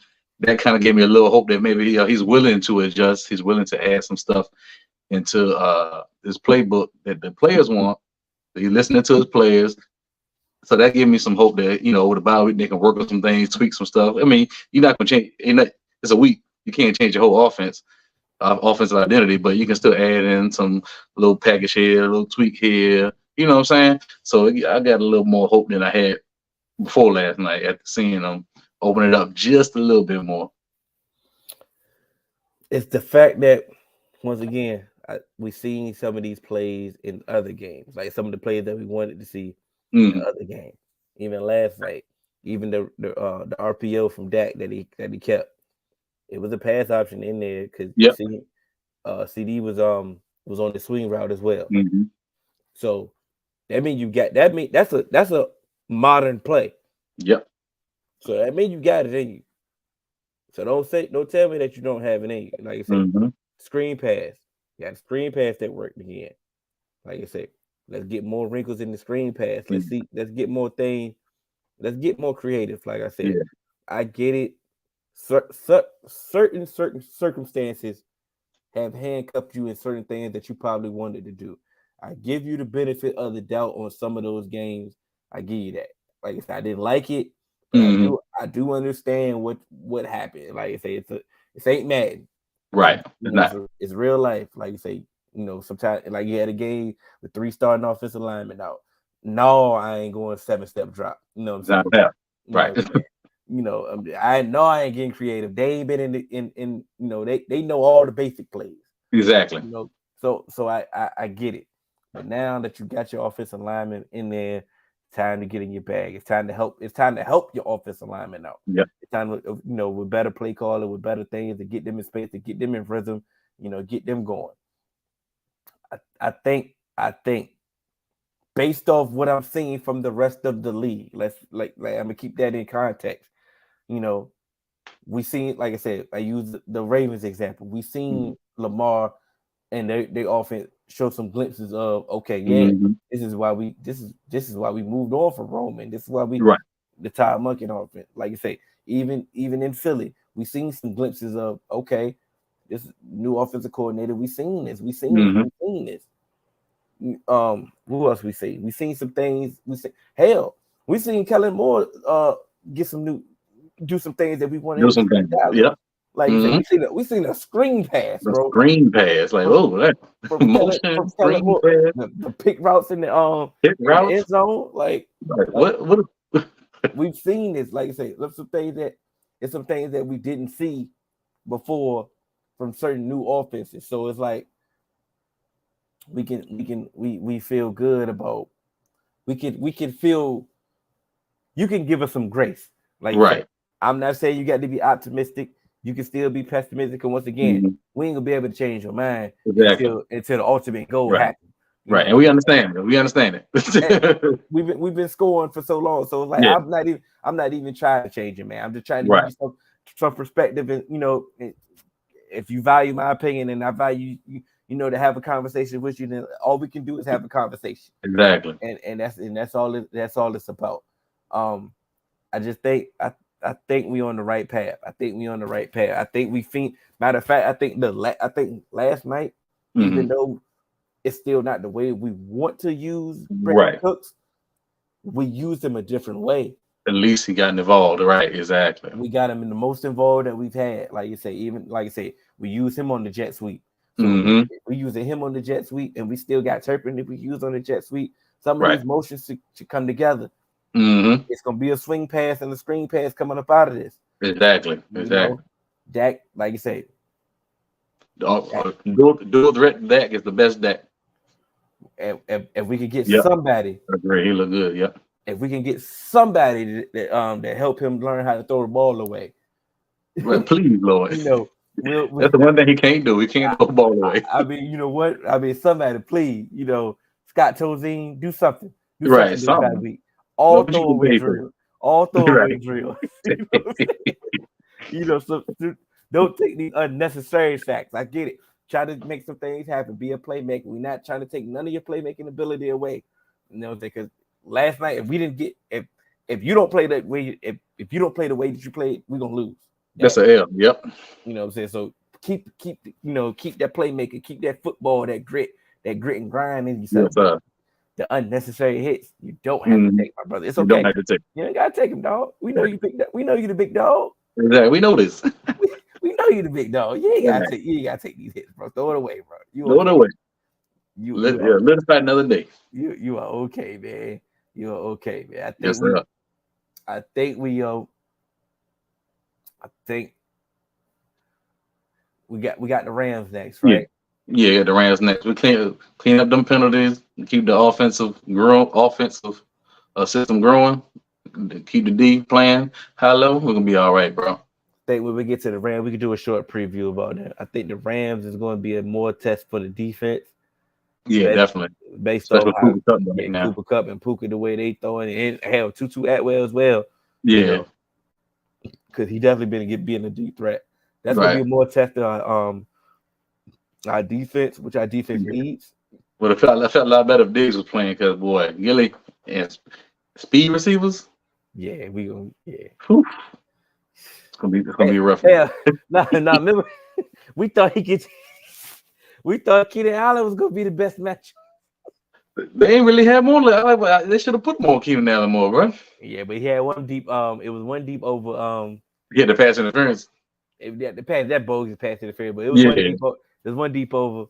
B: That kind of gave me a little hope that maybe he's willing to adjust. He's willing to add some stuff into his playbook that the players want. He's listening to his players. So that gave me some hope that, with the bye week, they can work on some things, tweak some stuff. I mean, you're not going to change. It's a week. You can't change your whole offensive identity, but you can still add in some little package here, a little tweak here. You know what I'm saying? So I got a little more hope than I had before last night after seeing them open it up just a little bit more.
A: It's the fact that, once again, we've seen some of these plays in other games, like some of the plays that we wanted to see in other games. Even last night, even the RPO from Dak that he kept, it was a pass option in there because CD was on the swing route as well.
B: Mm-hmm.
A: So that means you got that's a modern play.
B: Yep.
A: So that means you got it in you. So don't tell me that you don't have it in you. Like I said, screen pass. You got a screen pass that worked again. Like I said, let's get more wrinkles in the screen pass. Let's get more things. Let's get more creative. Like I said, I get it. Certain circumstances have handcuffed you in certain things that you probably wanted to do. I give you the benefit of the doubt on some of those games. I give you that. Like I said, I didn't like it, but I do understand what happened. Like I say, it ain't Madden.
B: Right.
A: It's real life. Like you say, sometimes like you had a game with 3 starting offensive linemen out. No, I ain't going 7-step drop. You know what I'm saying?
B: Right.
A: I know I ain't getting creative. They ain't been in they know all the basic plays.
B: Exactly.
A: So I get it. But now that you got your offensive lineman in there, time to get in your bag. It's time to help your offensive lineman out.
B: Yep.
A: It's time to, with better play calling, with better things to get them in space, to get them in rhythm, get them going. I think based off what I'm seeing from the rest of the league, I'm gonna keep that in context. We seen, like I said, I use the Ravens example. We seen Lamar and they often show some glimpses of this is why we moved on from Roman. This is why we the Todd Monken offense. Like you say, even in Philly, we seen some glimpses of this new offensive coordinator. We seen this. We seen this. Who else we see? We seen some things. We seen Kellen Moore do some things that we wanted.
B: Do some things. Yeah.
A: Like you said, we seen a screen pass,
B: The
A: bro.
B: screen pass, like that
A: From
B: motion
A: Kellen
B: screen
A: Moore,
B: pass,
A: the pick routes in the
B: hit
A: in the
B: routes.
A: end zone. Like
B: What?
A: we've seen this. Like I say, there's some things that we didn't see before from certain new offenses. So it's like we feel good about we can feel you can give us some grace. Like
B: Right.
A: say, I'm not saying you got to be optimistic. You can still be pessimistic. And once again, we ain't gonna be able to change your mind until the ultimate goal happens.
B: Right. And we understand it. We understand it.
A: we've been scoring for so long. So it's like I'm not even trying to change it, man. I'm just trying to give you some perspective. And if you value my opinion and I value to have a conversation with you, then all we can do is have a conversation.
B: Exactly.
A: And that's all it's about. I just think I think we on the right path. I think we think. Matter of fact, I think last night, even though it's still not the way we want to use Brandon Cooks, we used him a different way.
B: At least he got involved, right? Exactly.
A: We got him in the most involved that we've had. Like you say, we use him on the jet sweep. So we using him on the jet sweep, and we still got Turpin if we use on the jet sweep. Some of these motions should come together. It's gonna be a swing pass and a screen pass coming up out of this.
B: Exactly.
A: Dak, like you say,
B: dual threat Dak is the best Dak.
A: If we could get somebody,
B: I agree. He look good. Yeah.
A: If we can get somebody that help him learn how to throw the ball away.
B: Well, please, Lord.
A: That's
B: the one thing he can't do. He can't throw the ball away.
A: I mean, you know what? I mean, somebody, please, Scott Tozine, do something.
B: Something.
A: Week. All throwaway drill. So don't take these unnecessary sacks. I get it. Try to make some things happen. Be a playmaker. We're not trying to take none of your playmaking ability away. Because last night, if we didn't get if you don't play that way, if you don't play the way that you played, we're gonna lose.
B: That's an L. Yep.
A: You know what I'm saying? So keep that playmaker, keep that football, that grit and grind in yourself.
B: Yes,
A: the unnecessary hits you don't have to take, my brother. It's okay.
B: You don't have to take.
A: You ain't gotta take him, dog. We know you big. We know you the big dog.
B: Exactly. We know this.
A: we know you the big dog. You ain't gotta take these hits, bro. Throw it away, bro.
B: Throw it away. Let us fight another day.
A: You are okay, man. You are okay, man. I think we got the Rams next, right?
B: Yeah, the Rams next. We clean up them penalties, keep the offensive system growing, keep the D playing high low. We're gonna be all right, bro.
A: I think when we get to the Rams, we can do a short preview about that. I think the Rams is going to be a more test for the defense.
B: Yeah, definitely.
A: Based on Cooper Kupp and Puka, the way they throwing it, and hell, Tutu Atwell as well.
B: Yeah,
A: because he definitely being a deep threat. That's going to be more test on our defense, which our defense needs.
B: Well, I felt a lot better if Diggs was playing because boy, Gilly and speed receivers.
A: Yeah, we gonna
B: Whew. It's gonna be a rough.
A: Yeah, no. Remember, we thought Keenan Allen was gonna be the best match.
B: They ain't really had more. They should have put more Keenan Allen more, bro.
A: Yeah, but he had one deep. It was one deep over.
B: Yeah, the pass interference.
A: The pass that bogus pass interference, but it was one deep. There's one deep over.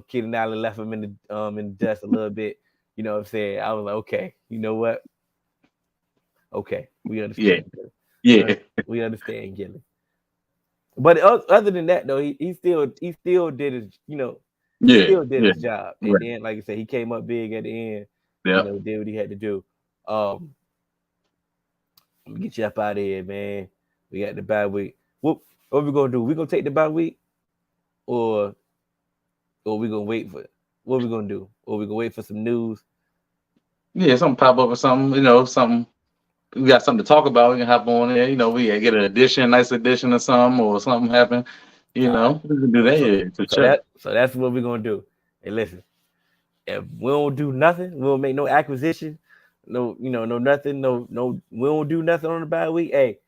A: Keenan Allen left him in the dust a little bit. You know what I'm saying? I was like, okay, you know what? Okay, we understand.
B: Yeah.
A: We understand, Gilly. But other than that, though, he still did his, still did his job. And then, like I said, he came up big at the end.
B: Yeah.
A: Did what he had to do. Let me get you up out of here, man. We got the bye week. What we gonna do? We gonna take the bye week, or we gonna wait for it? What we gonna do? Or we gonna wait for some news?
B: Yeah, something pop up or something. Something. We got something to talk about. We can hop on there. We get an nice addition or something, or something happen. We can do that.
A: So that's what we're gonna do. Hey, listen. If we don't do nothing, we don't make no acquisition, no nothing, no. We don't do nothing on the bye week. Hey,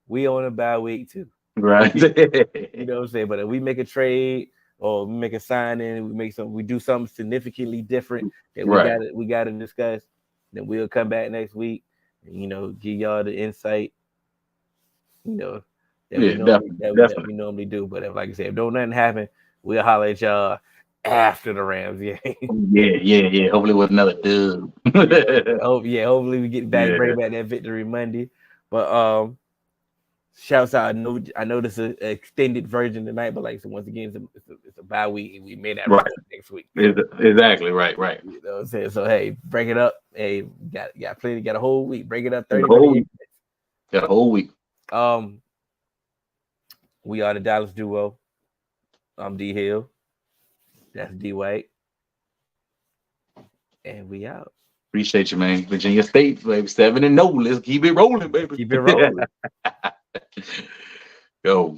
A: we on a bye week too.
B: Right.
A: You know what I'm saying? But if we make a trade or we make a signing, we do something significantly different that we gotta discuss, then we'll come back next week and give y'all the insight, that
B: Yeah,
A: we normally that
B: definitely.
A: we normally do. But if, like I said, if don't nothing happen, we'll holler at y'all after the Rams game.
B: Yeah. Hopefully with another dub.
A: Hopefully we get back,
B: Yeah.
A: bring back that victory Monday. But shouts out. I know this is an extended version tonight, but like so once again, it's a bye week, and we may not
B: Right.
A: record next week.
B: Exactly. Right.
A: You know what I'm saying? So hey, break it up. Hey, got plenty, got a whole week. Break it up
B: The
A: 30
B: whole
A: minutes.
B: Got a whole week.
A: We are the Dallas Duo. I'm D Hill. That's D White. And we out.
B: Appreciate you, man. Virginia State, baby. 7-0. Let's keep it rolling, baby.
A: Keep it rolling.
B: Go.